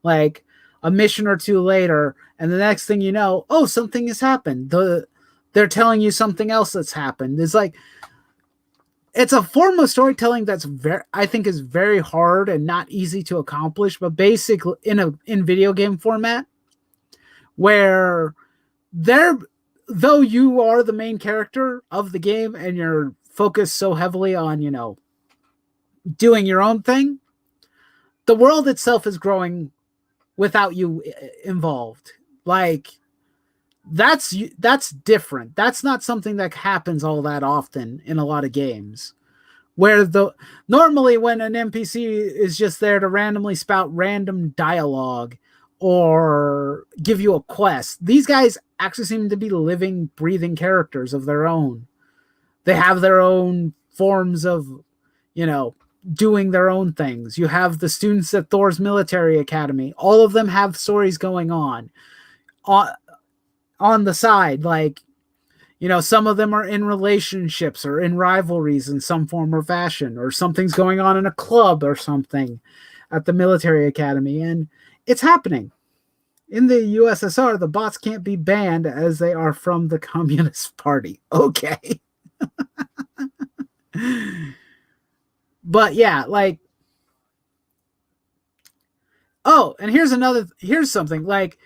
like a mission or two later and the next thing you know, oh, something has happened. They're telling you something else that's happened. It's a form of storytelling that's I think is very hard and not easy to accomplish, but basically in video game format where though you are the main character of the game and you're focused so heavily on, doing your own thing, the world itself is growing without you involved. Like that's different. That's not something that happens all that often in a lot of games. Where normally when an NPC is just there to randomly spout random dialogue or give you a quest, these guys actually seem to be living, breathing characters of their own. They have their own forms of, doing their own things. You have the students at Thor's military academy. All of them have stories going on the side. Like, some of them are in relationships or in rivalries in some form or fashion, or something's going on in a club or something at the military academy. And it's happening. In the USSR, the bots can't be banned as they are from the Communist Party. Okay. But yeah, like, oh, and here's something. Like,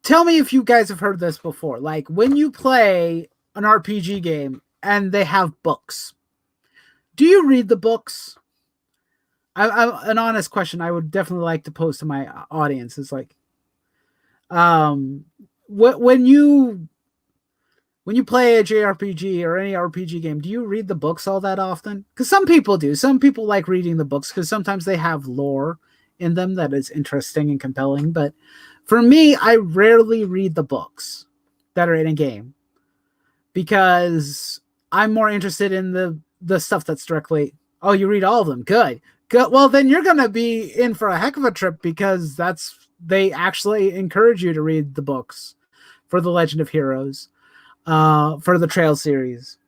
tell me if you guys have heard this before. Like, when you play an RPG game and they have books, do you read the books? An honest question I would definitely like to pose to my audience is like, when you play a JRPG or any RPG game, do you read the books all that often? Because some people do. Some people like reading the books because sometimes they have lore in them that is interesting and compelling. But for me, I rarely read the books that are in a game because I'm more interested in the stuff that's directly, oh, you read all of them. Good. Well, then you're going to be in for a heck of a trip because they actually encourage you to read the books for the Legend of Heroes. For the Trail series.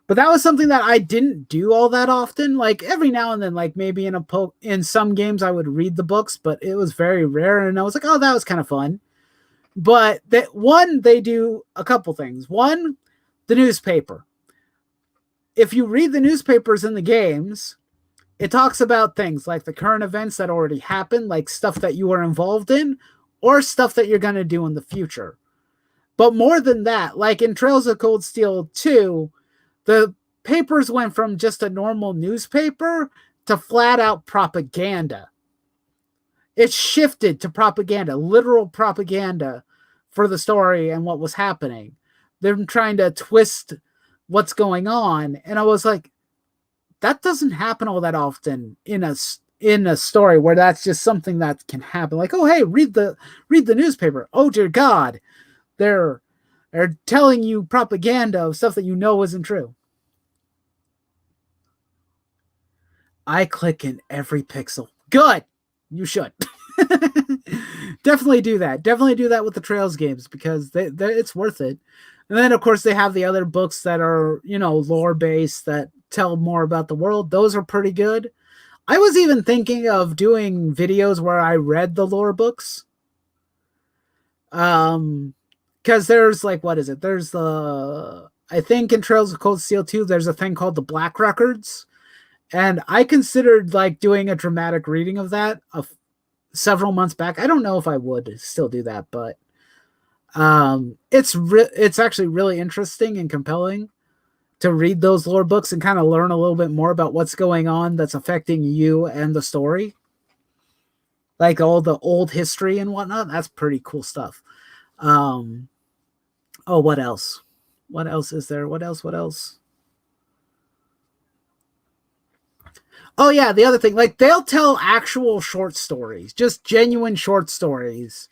But that was something that I didn't do all that often. Like every now and then, like maybe in some games I would read the books, but it was very rare. And I was like, oh, that was kind of fun. But they do a couple things. One, the newspaper. If you read the newspapers in the games, it talks about things like the current events that already happened, like stuff that you are involved in, or stuff that you're going to do in the future. But more than that, like in Trails of Cold Steel 2, the papers went from just a normal newspaper to flat out propaganda. It shifted to propaganda, literal propaganda for the story and what was happening. them trying to twist what's going on. And I was like, that doesn't happen all that often in a story where that's just something that can happen. Like, oh hey, read the newspaper. Oh dear God, they're telling you propaganda of stuff that you know isn't true. I click in every pixel. Good. You should. Definitely do that. Definitely do that with the Trails games because it's worth it. And then, of course, they have the other books that are, lore based that tell more about the world. Those are pretty good. I was even thinking of doing videos where I read the lore books. Because there's what is it? There's I think in Trails of Cold Steel 2, there's a thing called the Black Records. And I considered doing a dramatic reading of that several months back. I don't know if I would still do that, but it's actually really interesting and compelling to read those lore books and kind of learn a little bit more about what's going on that's affecting you and the story. Like all the old history and whatnot. That's pretty cool stuff. What else? What else is there? What else? Oh yeah, the other thing, they'll tell actual short stories, just genuine short stories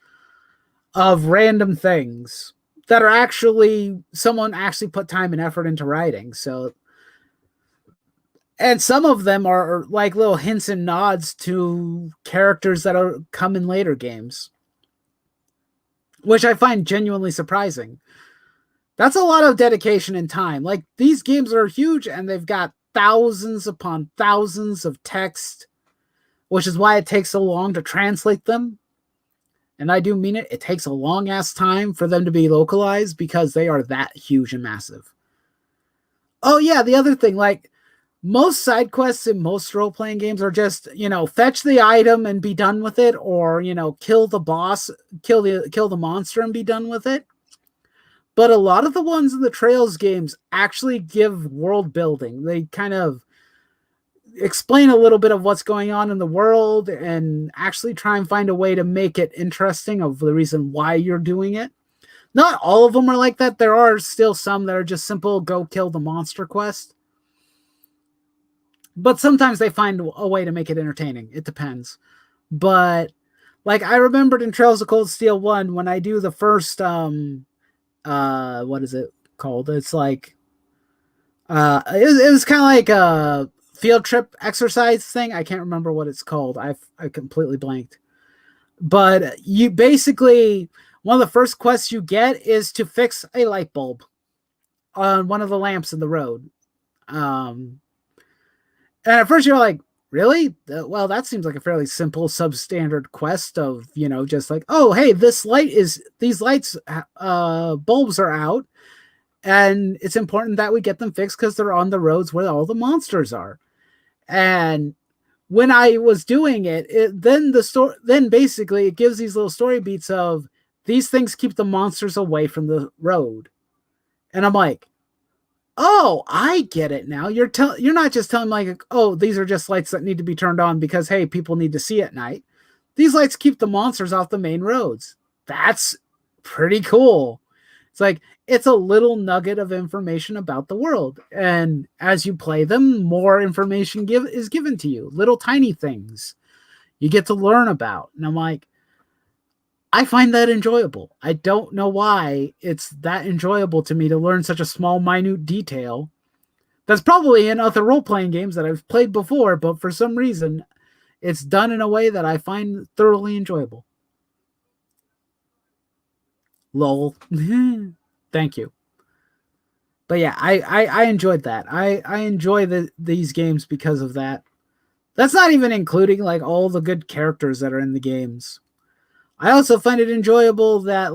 of random things that are actually someone actually put time and effort into writing. So, and some of them are like little hints and nods to characters that are come in later games, which I find genuinely surprising. That's a lot of dedication and time. Like these games are huge and they've got thousands upon thousands of text, which is why it takes so long to translate them. And I do mean it. It takes a long ass time for them to be localized because they are that huge and massive. Oh yeah, the other thing, most side quests in most role-playing games are just, fetch the item and be done with it, or, kill the boss, kill the monster and be done with it. But a lot of the ones in the Trails games actually give world building. They kind of explain a little bit of what's going on in the world and actually try and find a way to make it interesting of the reason why you're doing it. Not all of them are like that. There are still some that are just simple, go kill the monster quest. But sometimes they find a way to make it entertaining. It depends. But I remembered in Trails of Cold Steel 1 when I do the first what is it called? It's it was kind of like a field trip exercise thing. I can't remember what it's called. I completely blanked. But you basically, one of the first quests you get is to fix a light bulb on one of the lamps in the road. And at first you're like, really? Well, that seems like a fairly simple substandard quest of, just oh, hey, these lights, bulbs are out. And it's important that we get them fixed because they're on the roads where all the monsters are. And when I was doing it, then basically it gives these little story beats of these things keep the monsters away from the road. And I'm like, oh, I get it now. You're not just telling me oh, these are just lights that need to be turned on because, hey, people need to see at night. These lights keep the monsters off the main roads. That's pretty cool. It's it's a little nugget of information about the world. And as you play them, more information is given to you. Little tiny things you get to learn about. And I'm like, I find that enjoyable. I don't know why it's that enjoyable to me to learn such a small, minute detail that's probably in other role-playing games that I've played before, but for some reason, it's done in a way that I find thoroughly enjoyable. Lol. Thank you. But yeah, I enjoyed that. I enjoy these games because of that. That's not even including all the good characters that are in the games. I also find it enjoyable that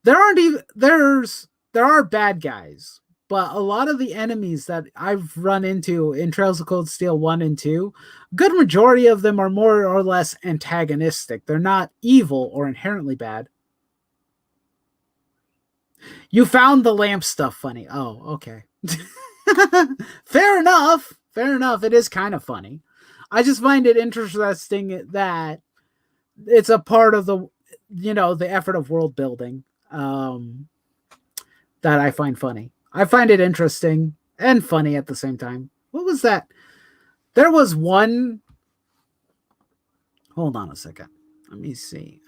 there are bad guys, but a lot of the enemies that I've run into in Trails of Cold Steel 1 and 2, good majority of them are more or less antagonistic. They're not evil or inherently bad. You found the lamp stuff funny. Oh, okay. Fair enough. It is kind of funny. I just find it interesting that it's a part of the effort of world building. that I find funny. I find it interesting and funny at the same time. What was that? There was one. Hold on a second. Let me see.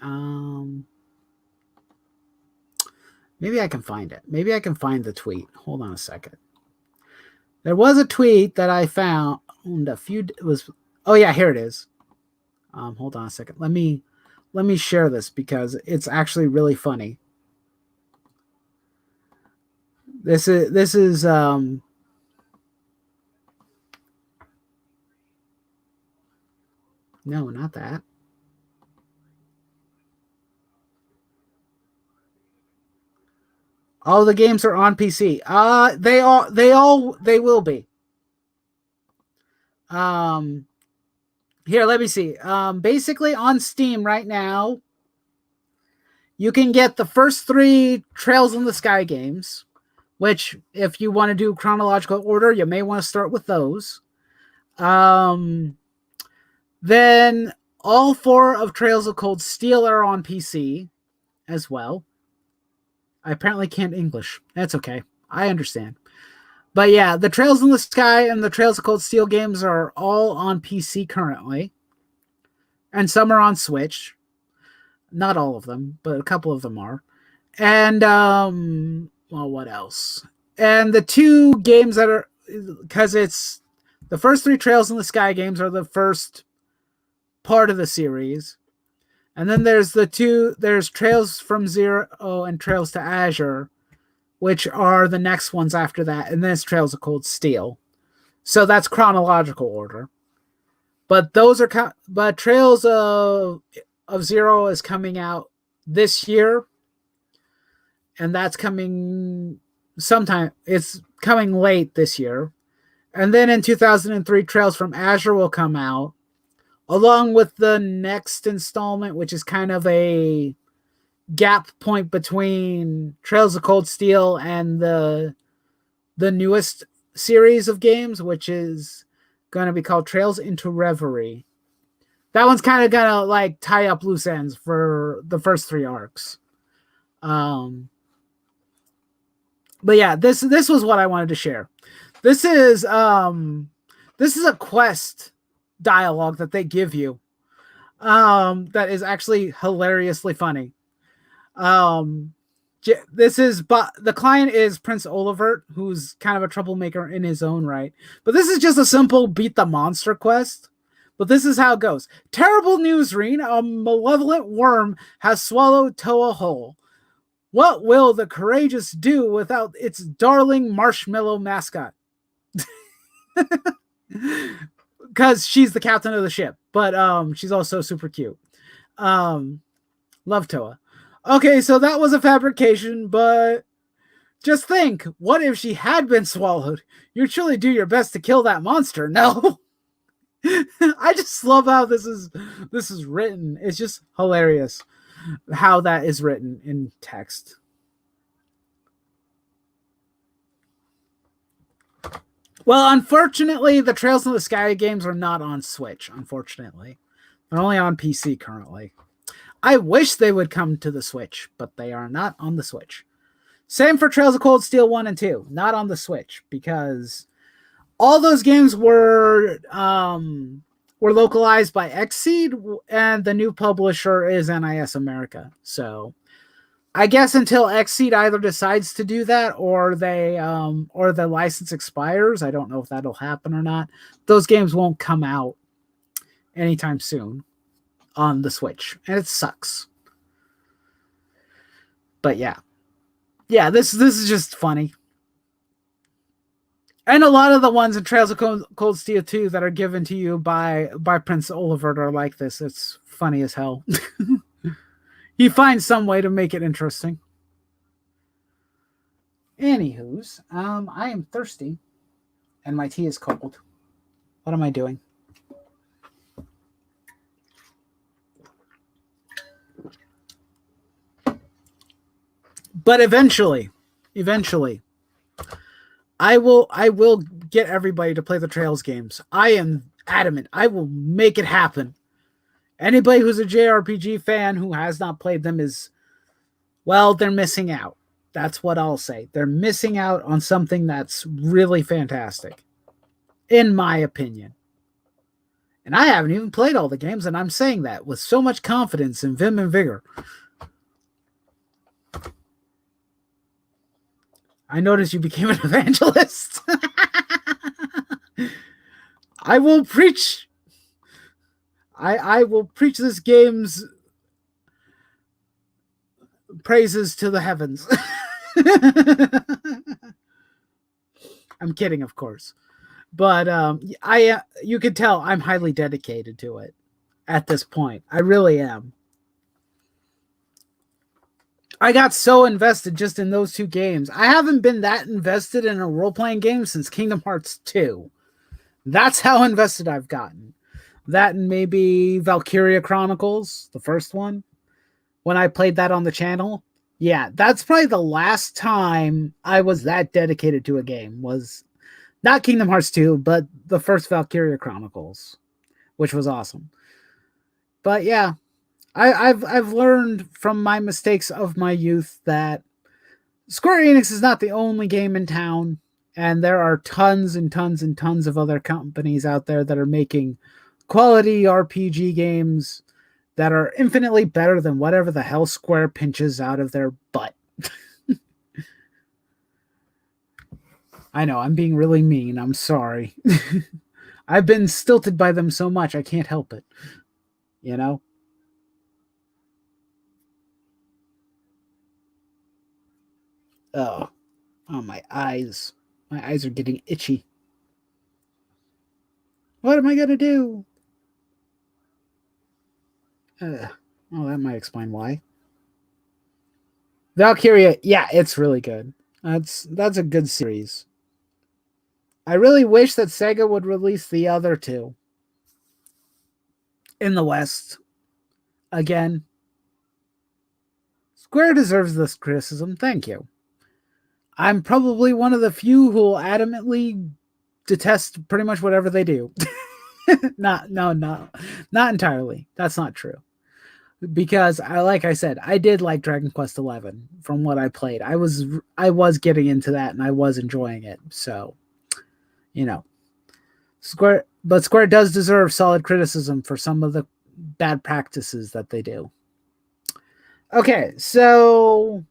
Maybe I can find it. Maybe I can find the tweet. Hold on a second. There was a tweet that I found a few. It was. Oh yeah, here it is. Hold on a second. Let me share this because it's actually really funny. This is no, not that. All the games are on PC. They will be. Here, let me see. Basically on Steam right now, you can get the first 3 Trails in the Sky games, which if you want to do chronological order, you may want to start with those. Then all 4 of Trails of Cold Steel are on PC as well. I apparently can't English. That's okay. I understand. But yeah, the Trails in the Sky and the Trails of Cold Steel games are all on PC currently. And some are on Switch. Not all of them, but a couple of them are. And, well, what else? And the 2 games that are, because it's, the first 3 Trails in the Sky games are the first part of the series. And then there's there's Trails from Zero and Trails to Azure, which are the next ones after that. And then it's Trails of Cold Steel. So that's chronological order. But but Trails of Zero is coming out this year. And that's coming sometime. It's coming late this year. And then in 2003, Trails from Azure will come out, along with the next installment, which is kind of a gap point between Trails of Cold Steel and the newest series of games, which is going to be called Trails into Reverie. That one's kind of going to like tie up loose ends for the first 3 arcs. But yeah, this was what I wanted to share. This is a quest dialogue that they give you that is actually hilariously funny. The client is Prince Olivert, who's kind of a troublemaker in his own right. But this is just a simple beat the monster quest. But this is how it goes. Terrible news, Reen. A malevolent worm has swallowed Toa whole. What will the courageous do without its darling marshmallow mascot? Because she's the captain of the ship, but she's also super cute. Love Toa. Okay, so that was a fabrication, but just think, what if she had been swallowed? You'd surely do your best to kill that monster, no? I just love how this is written. It's just hilarious how that is written in text. Well, unfortunately, the Trails in the Sky games are not on Switch, unfortunately. They're only on PC currently. I wish they would come to the Switch, but they are not on the Switch. Same for Trails of Cold Steel 1 and 2, not on the Switch, because all those games were localized by Xseed, and the new publisher is NIS America. So I guess until Xseed either decides to do that or or the license expires, I don't know if that'll happen or not. Those games won't come out anytime soon on the Switch, and it sucks. But yeah, this is just funny. And a lot of the ones in Trails of Cold Steel 2 that are given to you by Prince Olivert are like this. It's funny as hell. He finds some way to make it interesting. Anywho's, I am thirsty, and my tea is cold. What am I doing? But eventually, I will get everybody to play the Trails games. I am adamant. I will make it happen. Anybody who's a JRPG fan who has not played them is, well, they're missing out. That's what I'll say. They're missing out on something that's really fantastic, in my opinion. And I haven't even played all the games, and I'm saying that with so much confidence and vim and vigor. I noticed you became an evangelist. I will preach. I will preach this game's praises to the heavens. I'm kidding, of course, but you can tell I'm highly dedicated to it at this point. I really am. I got so invested just in those two games. I haven't been that invested in a role-playing game since Kingdom Hearts 2. That's how invested I've gotten. That and maybe Valkyria Chronicles, the first one, when I played that on the channel. Yeah, that's probably the last time I was that dedicated to a game. Was not Kingdom Hearts 2, but the first Valkyria Chronicles, which was awesome. But yeah, I've learned from my mistakes of my youth that Square Enix is not the only game in town, and there are tons and tons and tons of other companies out there that are making quality RPG games that are infinitely better than whatever the hell Square pinches out of their butt. I know, I'm being really mean. I'm sorry. I've been stilted by them so much, I can't help it. You know? Oh, my eyes. My eyes are getting itchy. What am I going to do? Well, that might explain why. Valkyria, yeah, it's really good. That's a good series. I really wish that Sega would release the other two in the West. Again, Square deserves this criticism. Thank you. I'm probably one of the few who will adamantly detest pretty much whatever they do. Not entirely. That's not true. Because like I said, I did like Dragon Quest XI from what I played. I was getting into that and I was enjoying it. So, Square does deserve solid criticism for some of the bad practices that they do. Okay, so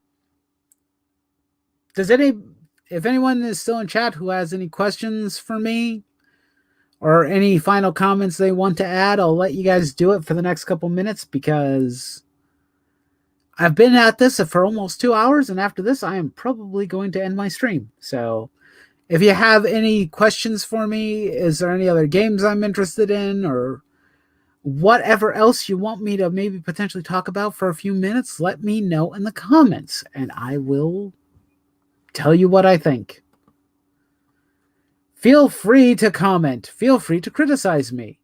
if anyone is still in chat who has any questions for me or any final comments they want to add, I'll let you guys do it for the next couple minutes because I've been at this for almost 2 hours, and after this, I am probably going to end my stream. So if you have any questions for me, is there any other games I'm interested in or whatever else you want me to maybe potentially talk about for a few minutes, let me know in the comments, and I will tell you what I think. Feel free to comment. Feel free to criticize me.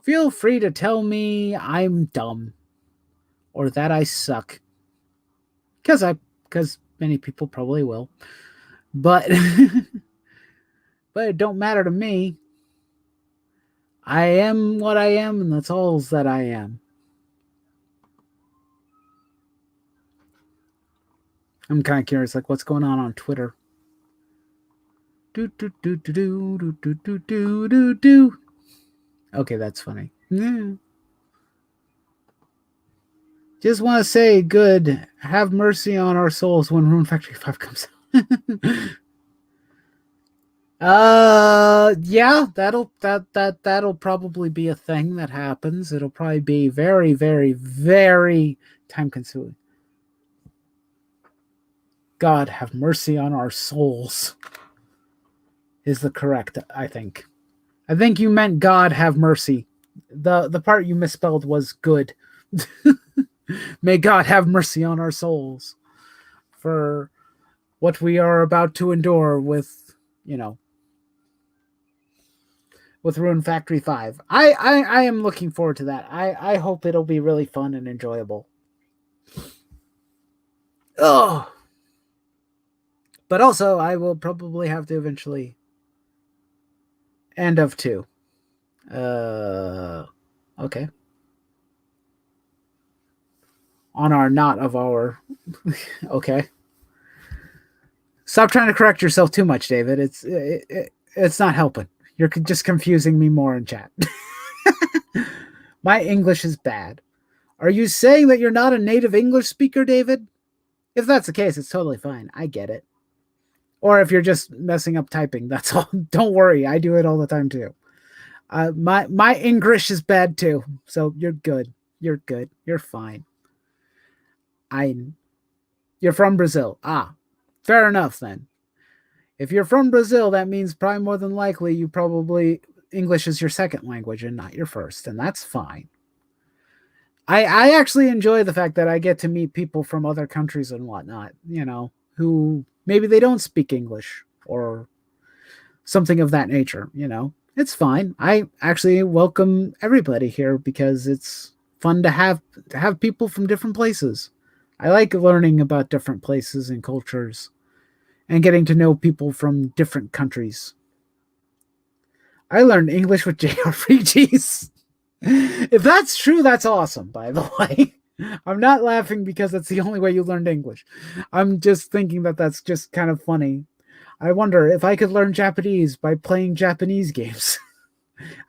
Feel free to tell me I'm dumb or that I suck. Because many people probably will. But but it don't matter to me. I am what I am, and that's all that I am. I'm kind of curious, like, what's going on Twitter? Do do do do do do do do do do do. Okay, that's funny. Yeah. Just want to say, good. Have mercy on our souls when Rune Factory 5 comes out. Yeah, that'll probably be a thing that happens. It'll probably be very, very, very time consuming. God have mercy on our souls is the correct, I think. I think you meant God have mercy. The part you misspelled was good. May God have mercy on our souls for what we are about to endure with, with Rune Factory 5. I am looking forward to that. I hope it'll be really fun and enjoyable. Oh. But also, I will probably have to eventually end of 2. Okay. On our not of our. Okay. Stop trying to correct yourself too much, David. It's not helping. You're just confusing me more in chat. My English is bad. Are you saying that you're not a native English speaker, David? If that's the case, it's totally fine. I get it. Or if you're just messing up typing, that's all. Don't worry. I do it all the time too. My English is bad too. So you're good. You're good. You're fine. You're from Brazil. Ah, fair enough then. If you're from Brazil, that means probably more than likely you probably English is your second language and not your first, and that's fine. I actually enjoy the fact that I get to meet people from other countries and whatnot, who maybe they don't speak English or something of that nature, It's fine. I actually welcome everybody here because it's fun to have people from different places. I like learning about different places and cultures and getting to know people from different countries. I learned English with JRPGs. If that's true, that's awesome, by the way. I'm not laughing because that's the only way you learned English. I'm just thinking that that's just kind of funny. I wonder if I could learn Japanese by playing Japanese games.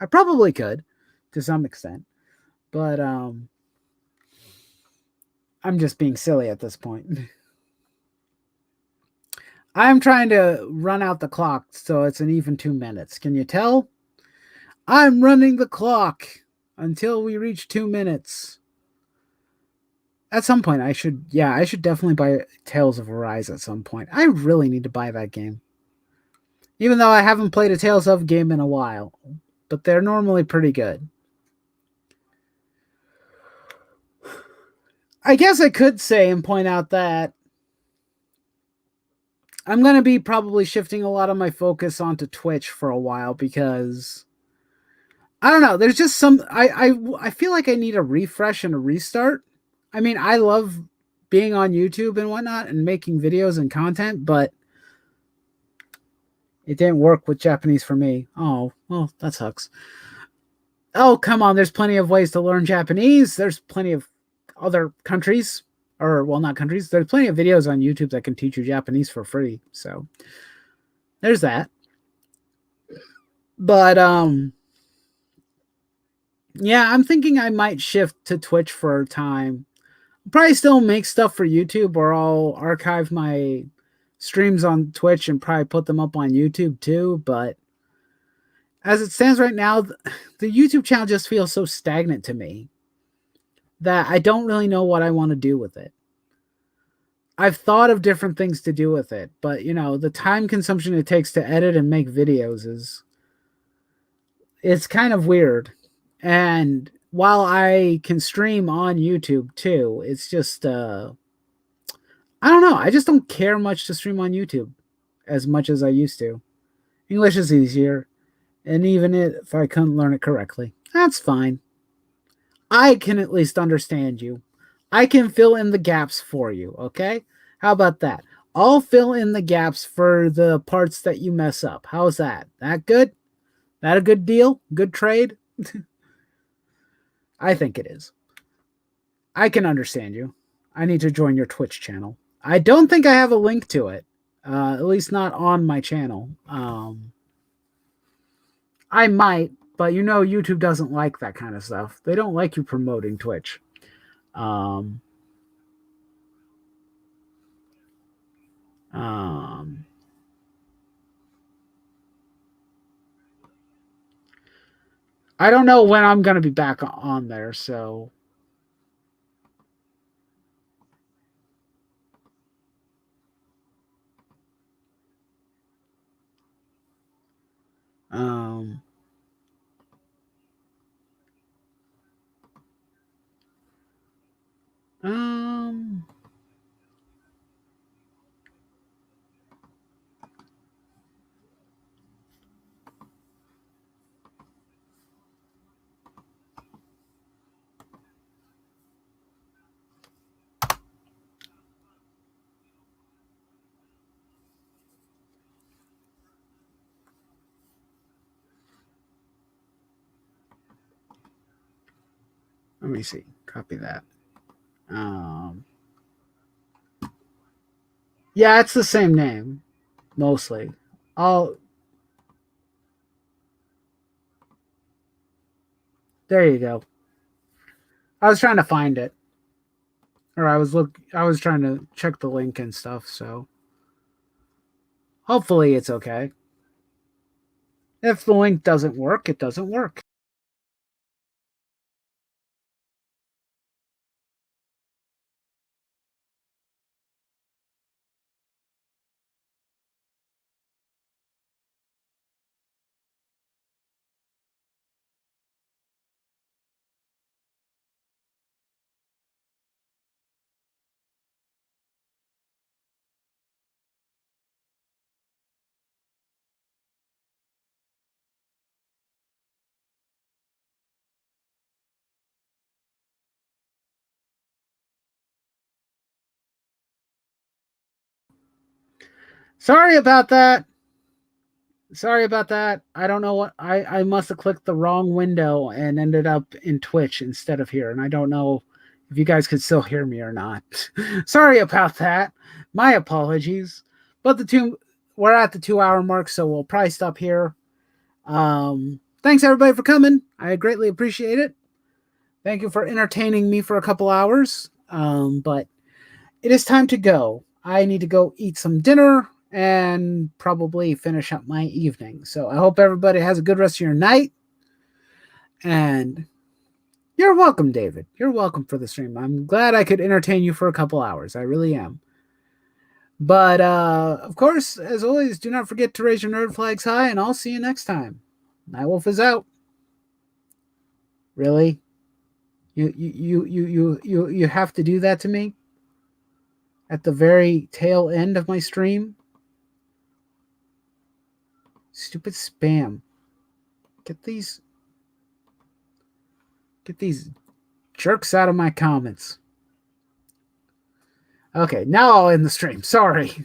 I probably could to some extent. But I'm just being silly at this point. I'm trying to run out the clock so it's an even 2 minutes. Can you tell? I'm running the clock until we reach 2 minutes. At some point, I should definitely buy Tales of Arise at some point. I really need to buy that game. Even though I haven't played a Tales of game in a while. But they're normally pretty good. I guess I could say and point out that I'm going to be probably shifting a lot of my focus onto Twitch for a while because I don't know. There's just some I feel like I need a refresh and a restart. I mean, I love being on YouTube and whatnot and making videos and content, but it didn't work with Japanese for me. Oh, well, that sucks. Oh, come on. There's plenty of ways to learn Japanese. There's plenty of other countries, or well, not countries. There's plenty of videos on YouTube that can teach you Japanese for free. So there's that. But yeah, I'm thinking I might shift to Twitch for a time. Probably still make stuff for YouTube, or I'll archive my streams on Twitch and probably put them up on YouTube too. But as it stands right now, the YouTube channel just feels so stagnant to me that I don't really know what I want to do with it. I've thought of different things to do with it, but the time consumption it takes to edit and make videos it's kind of weird. And while I can stream on YouTube too, it's just I don't know. I just don't care much to stream on YouTube as much as I used to. English is easier, and even if I couldn't learn it correctly, that's fine. I can at least understand you. I can fill in the gaps for you, okay? How about that? I'll fill in the gaps for the parts that you mess up. How's that? That good? That a good deal? Good trade? I think it is. I can understand you. I need to join your Twitch channel. I don't think I have a link to it, at least not on my channel. I might, but YouTube doesn't like that kind of stuff. They don't like you promoting Twitch. I don't know when I'm going to be back on there, so um let me see. Copy that. Yeah, it's the same name. mostly. I'll There you go. I was trying to find it, or I was trying to check the link and stuff. So hopefully it's okay. If the link doesn't work, it doesn't work. Sorry about that. Sorry about that. I don't know what I must have clicked the wrong window and ended up in Twitch instead of here. And I don't know if you guys could still hear me or not. Sorry about that. My apologies. But we're at the 2 hour mark, so we'll probably stop here. Thanks everybody for coming. I greatly appreciate it. Thank you for entertaining me for a couple hours. But it is time to go. I need to go eat some dinner and probably finish up my evening. So I hope everybody has a good rest of your night. And you're welcome, David. You're welcome for the stream. I'm glad I could entertain you for a couple hours. I really am. But of course, as always, do not forget to raise your nerd flags high, and I'll see you next time. Nightwolf is out. Really? You have to do that to me at the very tail end of my stream? Stupid spam. Get these jerks out of my comments. Okay, now I'll end the stream. Sorry.